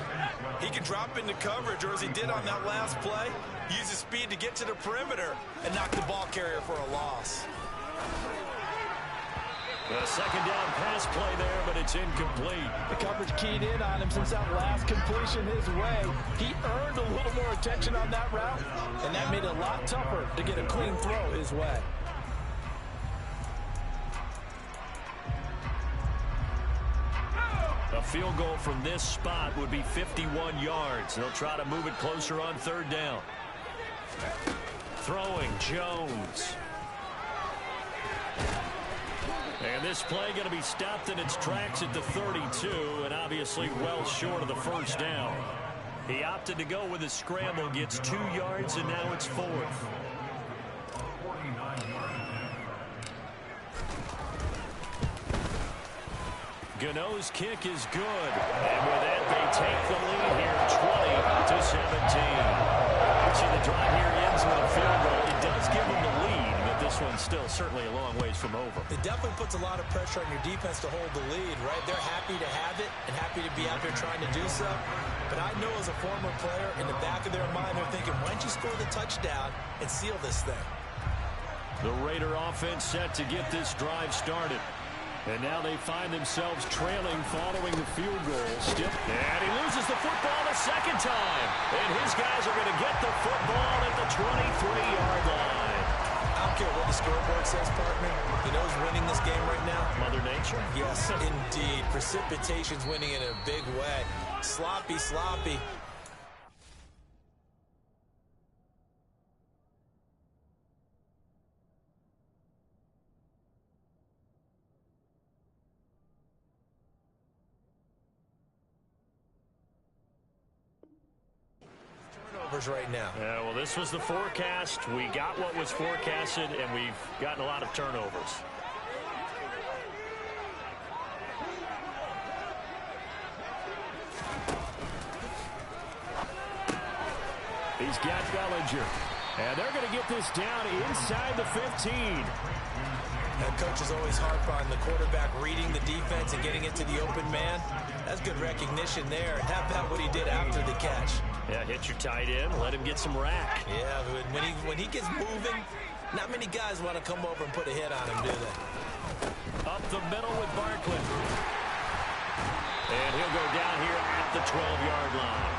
He can drop into coverage, or as he did on that last play, use his speed to get to the perimeter and knock the ball carrier for a loss. A second down pass play there, but it's incomplete. The coverage keyed in on him since that last completion his way. He earned a little more attention on that route, and that made it a lot tougher to get a clean throw his way. A field goal from this spot would be 51 yards. They'll try to move it closer on 3rd down. Throwing Jones. And this play going to be stopped in its tracks at the 32, and obviously well short of the first down. He opted to go with a scramble, gets 2 yards, and now it's 4th. Gano's kick is good. And with that, they take the lead here, 20-17. See, the drive here ends with a field goal. It does give them the lead, but this one's still certainly a long ways from over. It definitely puts a lot of pressure on your defense to hold the lead, right? They're happy to have it and happy to be out there trying to do so. But I know as a former player, in the back of their mind, they're thinking, why don't you score the touchdown and seal this thing? The Raider offense set to get this drive started. And now they find themselves trailing following the field goal. And he loses the football a second time. And his guys are going to get the football at the 23-yard line. I don't care what the scoreboard says, partner. You know who's winning this game right now? Mother Nature? Yes, indeed. Precipitation's winning in a big way. Sloppy, sloppy. Right now. Yeah, well, this was the forecast. We got what was forecasted, and we've gotten a lot of turnovers. He's got Bellinger. And they're going to get this down inside the 15. That coach is always harp on the quarterback reading the defense and getting it to the open man. That's good recognition there. And how about what he did after the catch? Yeah, hit your tight end, let him get some rack. Yeah, when he gets moving, not many guys want to come over and put a hit on him, do they? Up the middle with Barkley. And he'll go down here at the 12-yard line.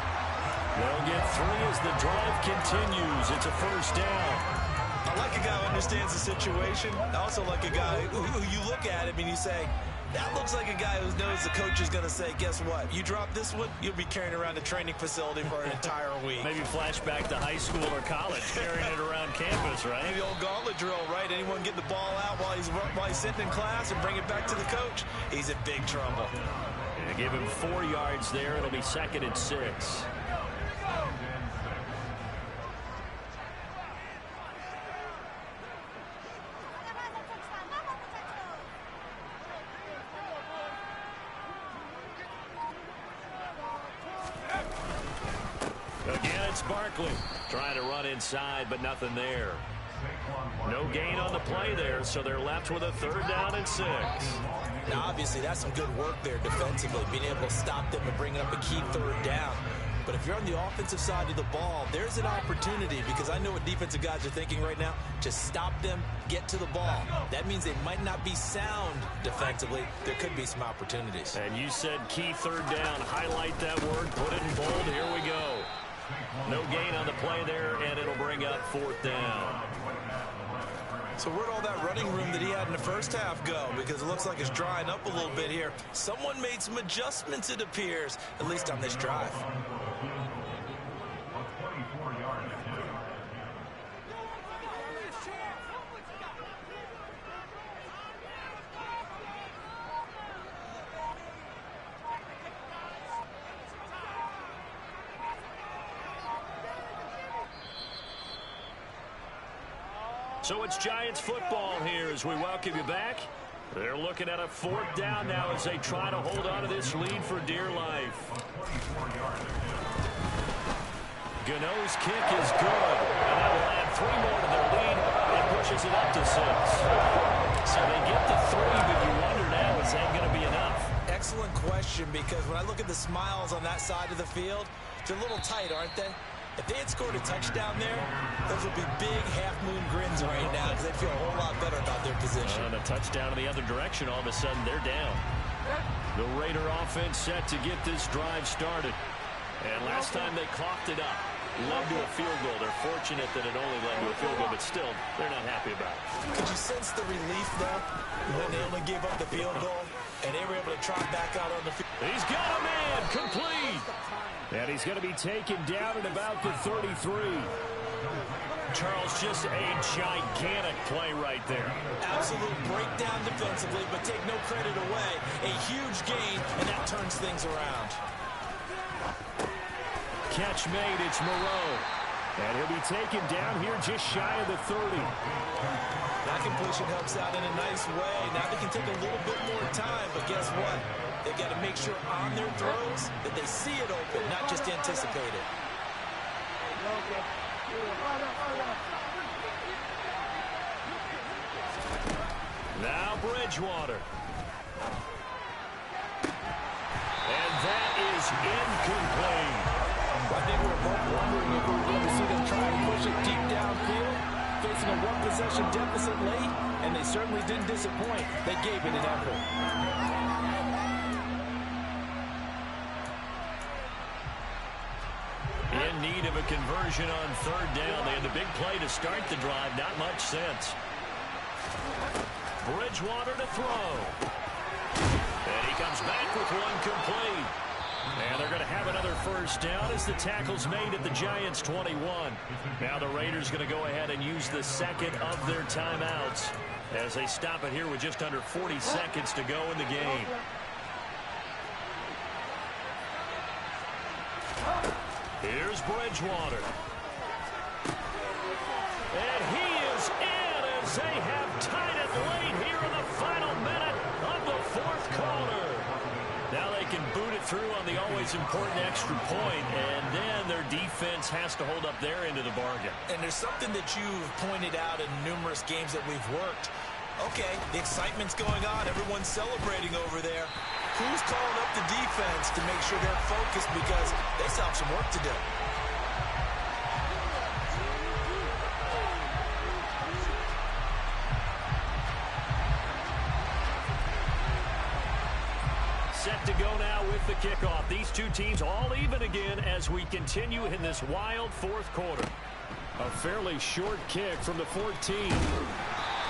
They'll get 3 as the drive continues. It's a first down. I like a guy who understands the situation. I also like a guy who you look at him and you say, that looks like a guy who knows the coach is going to say, guess what? You drop this one, you'll be carrying around a training facility for an entire week. Maybe flashback to high school or college, carrying it around campus, right? Maybe the old gauntlet drill, right? Anyone get the ball out while he's sitting in class and bring it back to the coach? He's in big trouble. And give him 4 yards there. It'll be 2nd and 6. Again, it's Barkley trying to run inside, but nothing there. No gain on the play there, so they're left with a 3rd down and 6. Now, obviously, that's some good work there defensively, being able to stop them and bringing up a key 3rd down. But if you're on the offensive side of the ball, there's an opportunity, because I know what defensive guys are thinking right now. Just stop them, get to the ball. That means they might not be sound defensively. There could be some opportunities. And you said key 3rd down. Highlight that word. Put it in bold. Here we go. No gain on the play there, and it'll bring up 4th down. So where'd all that running room that he had in the first half go? Because it looks like it's drying up a little bit here. Someone made some adjustments, it appears, at least on this drive. So it's Giants football here as we welcome you back. They're looking at a 4th down now as they try to hold on to this lead for dear life. Gano's kick is good, and that will add 3 more to their lead and pushes it up to 6. So they get the 3, but you wonder now, is that going to be enough? Excellent question, because when I look at the smiles on that side of the field, they're a little tight, aren't they? If they had scored a touchdown there, those would be big half-moon grins right now because they feel a whole lot better about their position. And a touchdown in the other direction, all of a sudden they're down. The Raider offense set to get this drive started. And last time they coughed it up, led to a field goal. They're fortunate that it only led to a field goal, but still, they're not happy about it. Could you sense the relief, though, when they only gave up the field goal and they were able to trot back out on the field? He's got a man, complete. And he's going to be taken down at about the 33. Charles, just a gigantic play right there. Absolute breakdown defensively, but take no credit away. A huge gain, and that turns things around. Catch made, it's Moreau. And he'll be taken down here just shy of the 30. That completion helps out in a nice way. Now they can take a little bit more time, but guess what? They've got to make sure on their throws that they see it open, not just anticipate it. Now Bridgewater. And that is incomplete. I think we were both wondering if we were going to see them try and push it deep downfield, facing a one-possession deficit late, and they certainly didn't disappoint. They gave it an effort. In need of a conversion on third down. They had the big play to start the drive. Not much sense. Bridgewater to throw. And he comes back with one complete. And they're going to have another first down as the tackle's made at the Giants' 21. Now the Raiders going to go ahead and use the second of their timeouts as they stop it here with just under 40 seconds to go in the game. Here's Bridgewater. And he is in as they have tied it late here in the final minute of the fourth quarter. Now they can boot it through on the always important extra point, and then their defense has to hold up their end of the bargain. And there's something that you've pointed out in numerous games that we've worked. Okay, the excitement's going on. Everyone's celebrating over there. Who's calling up the defense to make sure they're focused because they still have some work to do? Set to go now with the kickoff. These two teams all even again as we continue in this wild fourth quarter. A fairly short kick from the 14.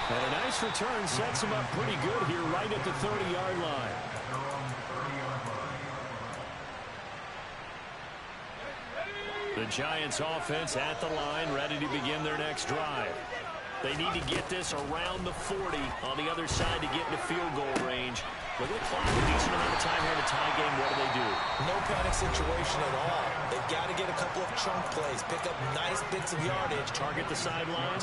And a nice return sets him up pretty good here right at the 30-yard line. The Giants offense at the line, ready to begin their next drive. They need to get this around the 40 on the other side to get into field goal range. With the clock, a decent amount of time here in a tie game, what do? No panic situation at all. They've got to get a couple of chunk plays, pick up nice bits of yardage. Target the sideline.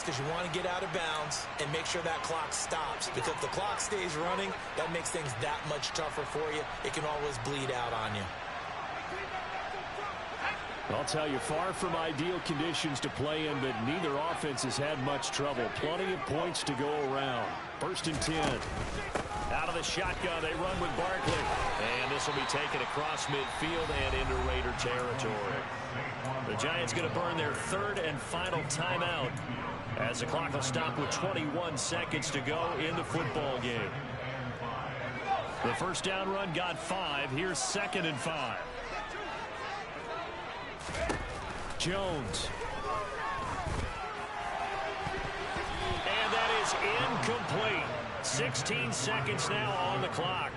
Because you want to get out of bounds and make sure that clock stops. Because if the clock stays running, that makes things that much tougher for you. It can always bleed out on you. I'll tell you, far from ideal conditions to play in, but neither offense has had much trouble. Plenty of points to go around. First and 10. Out of the shotgun, they run with Barkley. And this will be taken across midfield and into Raider territory. The Giants going to burn their third and final timeout as the clock will stop with 21 seconds to go in the football game. The first down run got 5. Here's 2nd and 5. Jones. And that is incomplete. 16 seconds now on the clock.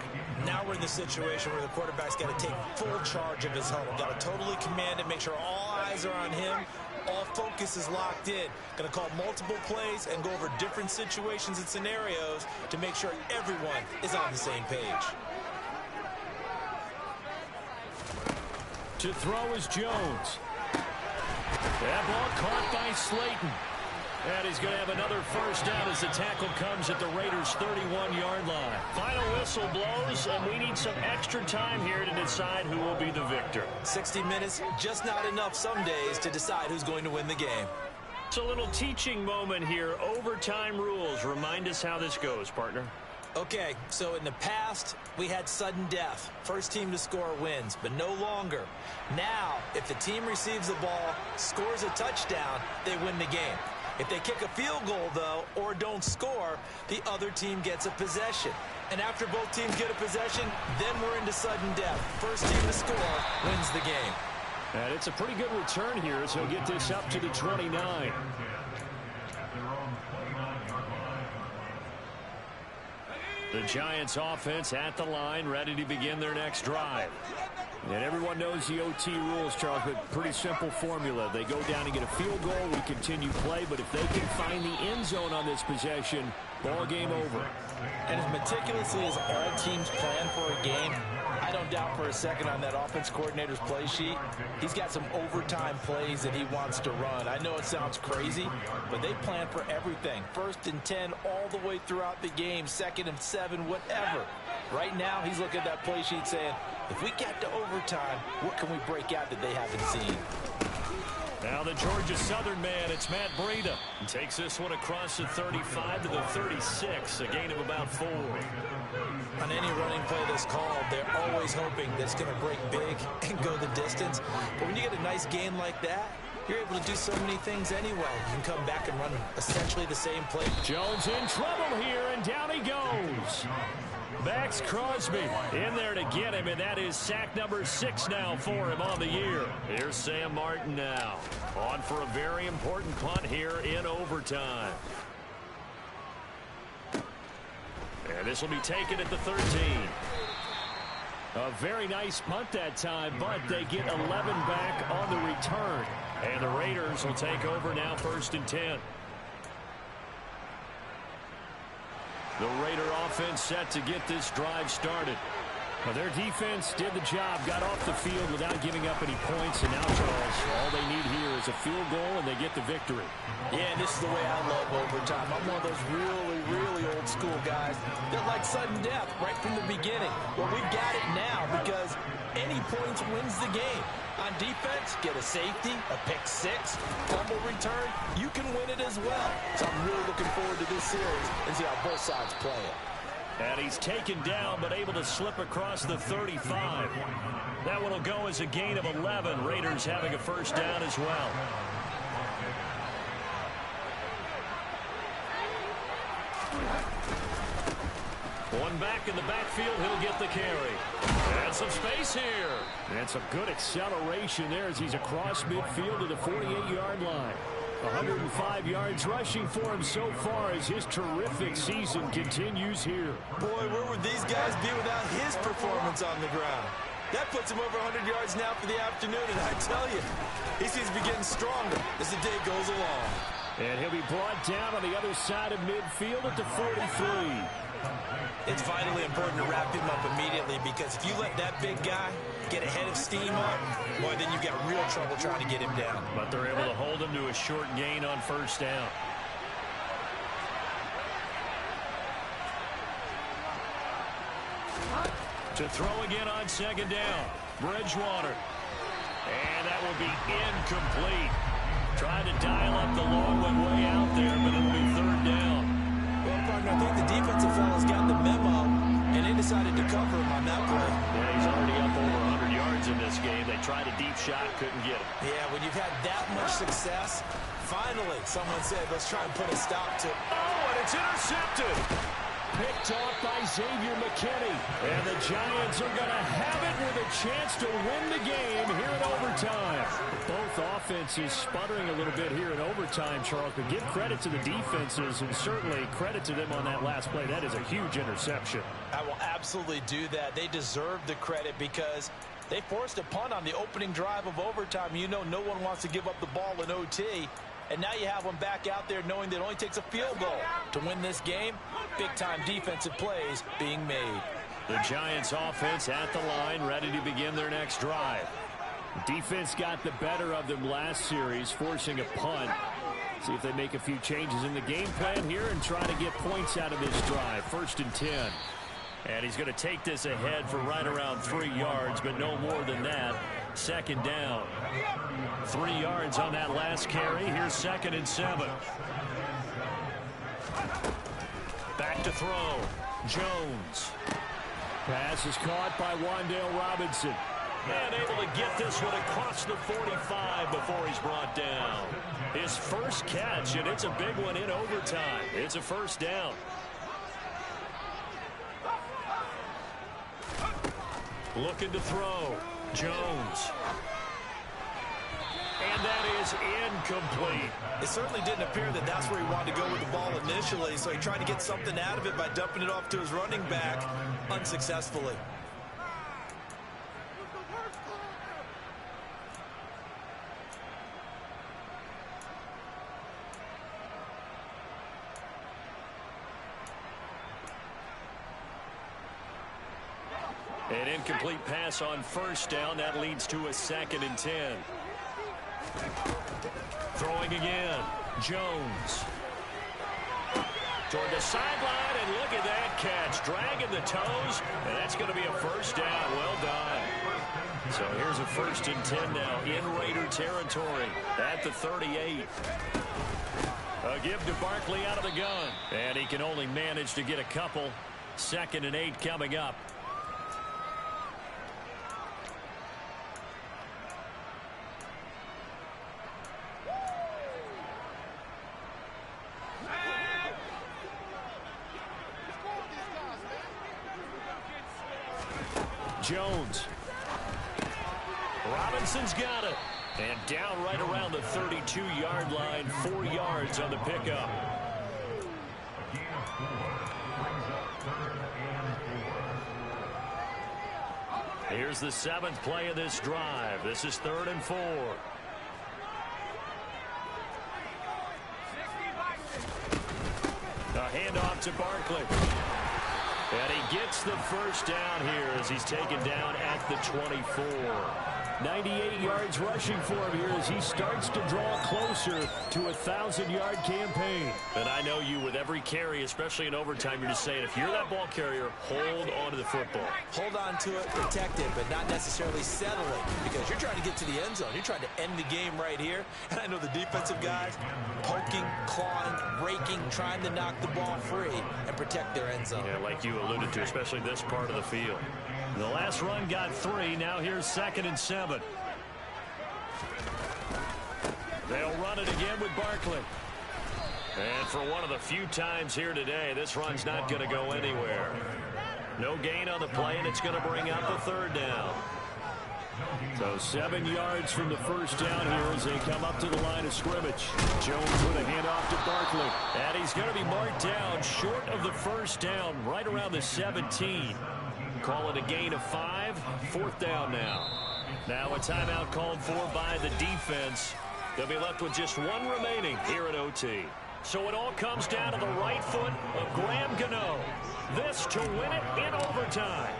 Now we're in the situation where the quarterback's got to take full charge of his huddle. Got to totally command it, make sure all eyes are on him. All focus is locked in. Going to call multiple plays and go over different situations and scenarios to make sure everyone is on the same page. To throw is Jones. That ball caught by Slayton. And he's going to have another first down as the tackle comes at the Raiders' 31-yard line. Final whistle blows, and we need some extra time here to decide who will be the victor. 60 minutes, just not enough some days to decide who's going to win the game. It's a little teaching moment here. Overtime rules. Remind us how this goes, partner. Okay, so in the past, we had sudden death. First team to score wins, but no longer. Now, if the team receives the ball, scores a touchdown, they win the game. If they kick a field goal, though, or don't score, the other team gets a possession. And after both teams get a possession, then we're into sudden death. First team to score wins the game. And it's a pretty good return here, so he'll get this up to the 29. The Giants offense at the line, ready to begin their next drive. And everyone knows the OT rules, Charles, but pretty simple formula. They go down and get a field goal, we continue play, but if they can find the end zone on this possession, ball game over. And as meticulously as all teams plan for a game, I don't doubt for a second on that offense coordinator's play sheet, he's got some overtime plays that he wants to run. I know it sounds crazy, but they plan for everything. 1st and 10 all the way throughout the game, 2nd and 7, whatever. Right now, he's looking at that play sheet saying, if we get to overtime, what can we break out that they haven't seen? Now the Georgia Southern man, it's Matt Breida. He takes this one across the 35 to the 36, a gain of about 4. On any running play that's called, they're always hoping that it's going to break big and go the distance. But when you get a nice gain like that, you're able to do so many things anyway. You can come back and run essentially the same play. Jones in trouble here, and down he goes. Max Crosby in there to get him, and that is sack number 6 now for him on the year. Here's Sam Martin now, on for a very important punt here in overtime. And this will be taken at the 13. A very nice punt that time, but they get 11 back on the return. And the Raiders will take over now, 1st and 10. The Raider offense set to get this drive started. Well, their defense did the job, got off the field without giving up any points, and now, Charles, all they need here is a field goal, and they get the victory. Yeah, and this is the way I love overtime. I'm one of those really, really old school guys that like sudden death right from the beginning. Well, we've got it now because any points wins the game. On defense, get a safety, a pick 6, fumble return, you can win it as well. So I'm really looking forward to this series and see how both sides play it. And he's taken down, but able to slip across the 35. That one will go as a gain of 11. Raiders having a first down as well. One back in the backfield, he'll get the carry. And some space here. And some good acceleration there as he's across midfield to the 48-yard line. 105 yards rushing for him so far as his terrific season continues here. Boy, where would these guys be without his performance on the ground? That puts him over 100 yards now for the afternoon, and I tell you, he seems to be getting stronger as the day goes along. And he'll be brought down on the other side of midfield at the 43. It's vitally important to wrap him up immediately because if you let that big guy get a head of steam up, boy, then you've got real trouble trying to get him down. But they're able to hold him to a short gain on first down. To throw again on second down, Bridgewater. And that will be incomplete. Tried to dial up the long one way out there, but it'll be third down. Well, partner, I think the defensive fellas got the memo, and they decided to cover him on that play. Yeah, he's already up over 100 yards in this game. They tried a deep shot, couldn't get him. Yeah, when you've had that much success, finally someone said, let's try and put a stop to it. Oh, and it's intercepted. Picked off by Xavier McKinney. And the Giants are going to have it with a chance to win the game here in overtime. Both offenses sputtering a little bit here in overtime, Charles, but give credit to the defenses and certainly credit to them on that last play. That is a huge interception. I will absolutely do that. They deserve the credit because they forced a punt on the opening drive of overtime. You know no one wants to give up the ball in OT. And now you have them back out there knowing that it only takes a field goal to win this game. Big-time defensive plays being made. The Giants offense at the line, ready to begin their next drive. The defense got the better of them last series, forcing a punt. See if they make a few changes in the game plan here and try to get points out of this drive. 1st and 10. And he's going to take this ahead for right around 3 yards, but no more than that. Second down. 3 yards on that last carry. Here's 2nd and 7. Back to throw. Jones. Pass is caught by Wan'Dale Robinson. And able to get this one across the 45 before he's brought down. His first catch, and it's a big one in overtime. It's a first down. Looking to throw. Jones. And that is incomplete. It certainly didn't appear that that's where he wanted to go with the ball initially, so he tried to get something out of it by dumping it off to his running back unsuccessfully. An incomplete pass on first down. That leads to a 2nd and 10. Throwing again. Jones. Toward the sideline, and look at that catch. Dragging the toes, and that's going to be a first down. Well done. So here's a 1st and 10 now in Raider territory at the 38. A give to Barkley out of the gun. And he can only manage to get a couple. 2nd and 8 coming up. Jones. Robinson's got it. And down right around the 32-yard line. 4 yards on the pickup. Here's the 7th play of this drive. This is 3rd and 4. A handoff to Barkley. And he gets the first down here as he's taken down at the 24. 98 yards rushing for him here as he starts to draw closer to a 1,000-yard campaign. And I know you, with every carry, especially in overtime, you're just saying, if you're that ball carrier, hold on to the football. Hold on to it, protect it, but not necessarily settle it, because you're trying to get to the end zone. You're trying to end the game right here. And I know the defensive guys poking, clawing, raking, trying to knock the ball free and protect their end zone. Yeah, like you alluded to, especially this part of the field. The last run got 3. Now here's 2nd and 7. They'll run it again with Barkley. And for one of the few times here today, this run's not going to go anywhere. No gain on the play, and it's going to bring up the 3rd down. So 7 yards from the first down here as they come up to the line of scrimmage. Jones with a handoff to Barkley. And he's going to be marked down short of the first down, right around the 17. Call it a gain of 5. 4th down now. Now a timeout called for by the defense. They'll be left with just 1 remaining here at OT. So it all comes down to the right foot of Graham Gano. This to win it in overtime.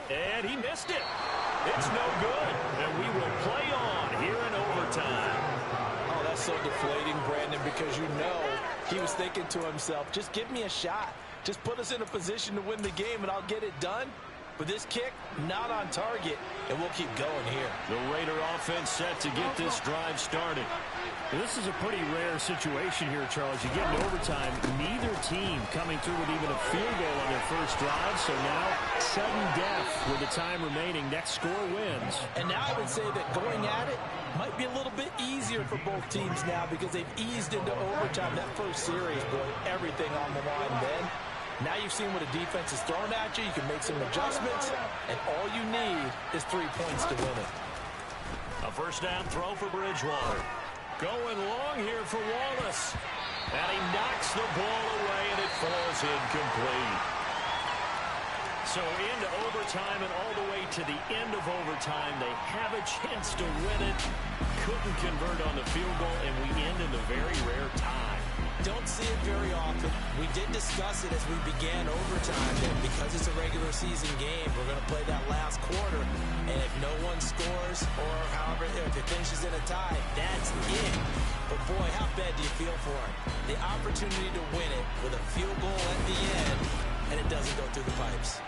And he missed it. It's no good. And we will play on here in overtime. Oh, that's so deflating, Brandon, because you know he was thinking to himself, just give me a shot. Just put us in a position to win the game, and I'll get it done. But this kick, not on target, and we'll keep going here. The Raider offense set to get this drive started. Well, this is a pretty rare situation here, Charles. You get into overtime, neither team coming through with even a field goal on their first drive. So now, sudden death with the time remaining. Next score wins. And now I would say that going at it might be a little bit easier for both teams now because they've eased into overtime. That first series, boy, everything on the line then. Now you've seen what a defense is thrown at you. You can make some adjustments, and all you need is 3 points to win it. A first down throw for Bridgewater. Going long here for Wallace. And he knocks the ball away, and it falls incomplete. So into overtime and all the way to the end of overtime, they have a chance to win it. Couldn't convert on the field goal, and we end in a very rare tie. Don't see it very often. We did discuss it as we began overtime, that because it's a regular season game, we're going to play that last quarter. And if no one scores, or however, if it finishes in a tie, that's it. But boy, how bad do you feel for it? The opportunity to win it with a field goal at the end, and it doesn't go through the pipes.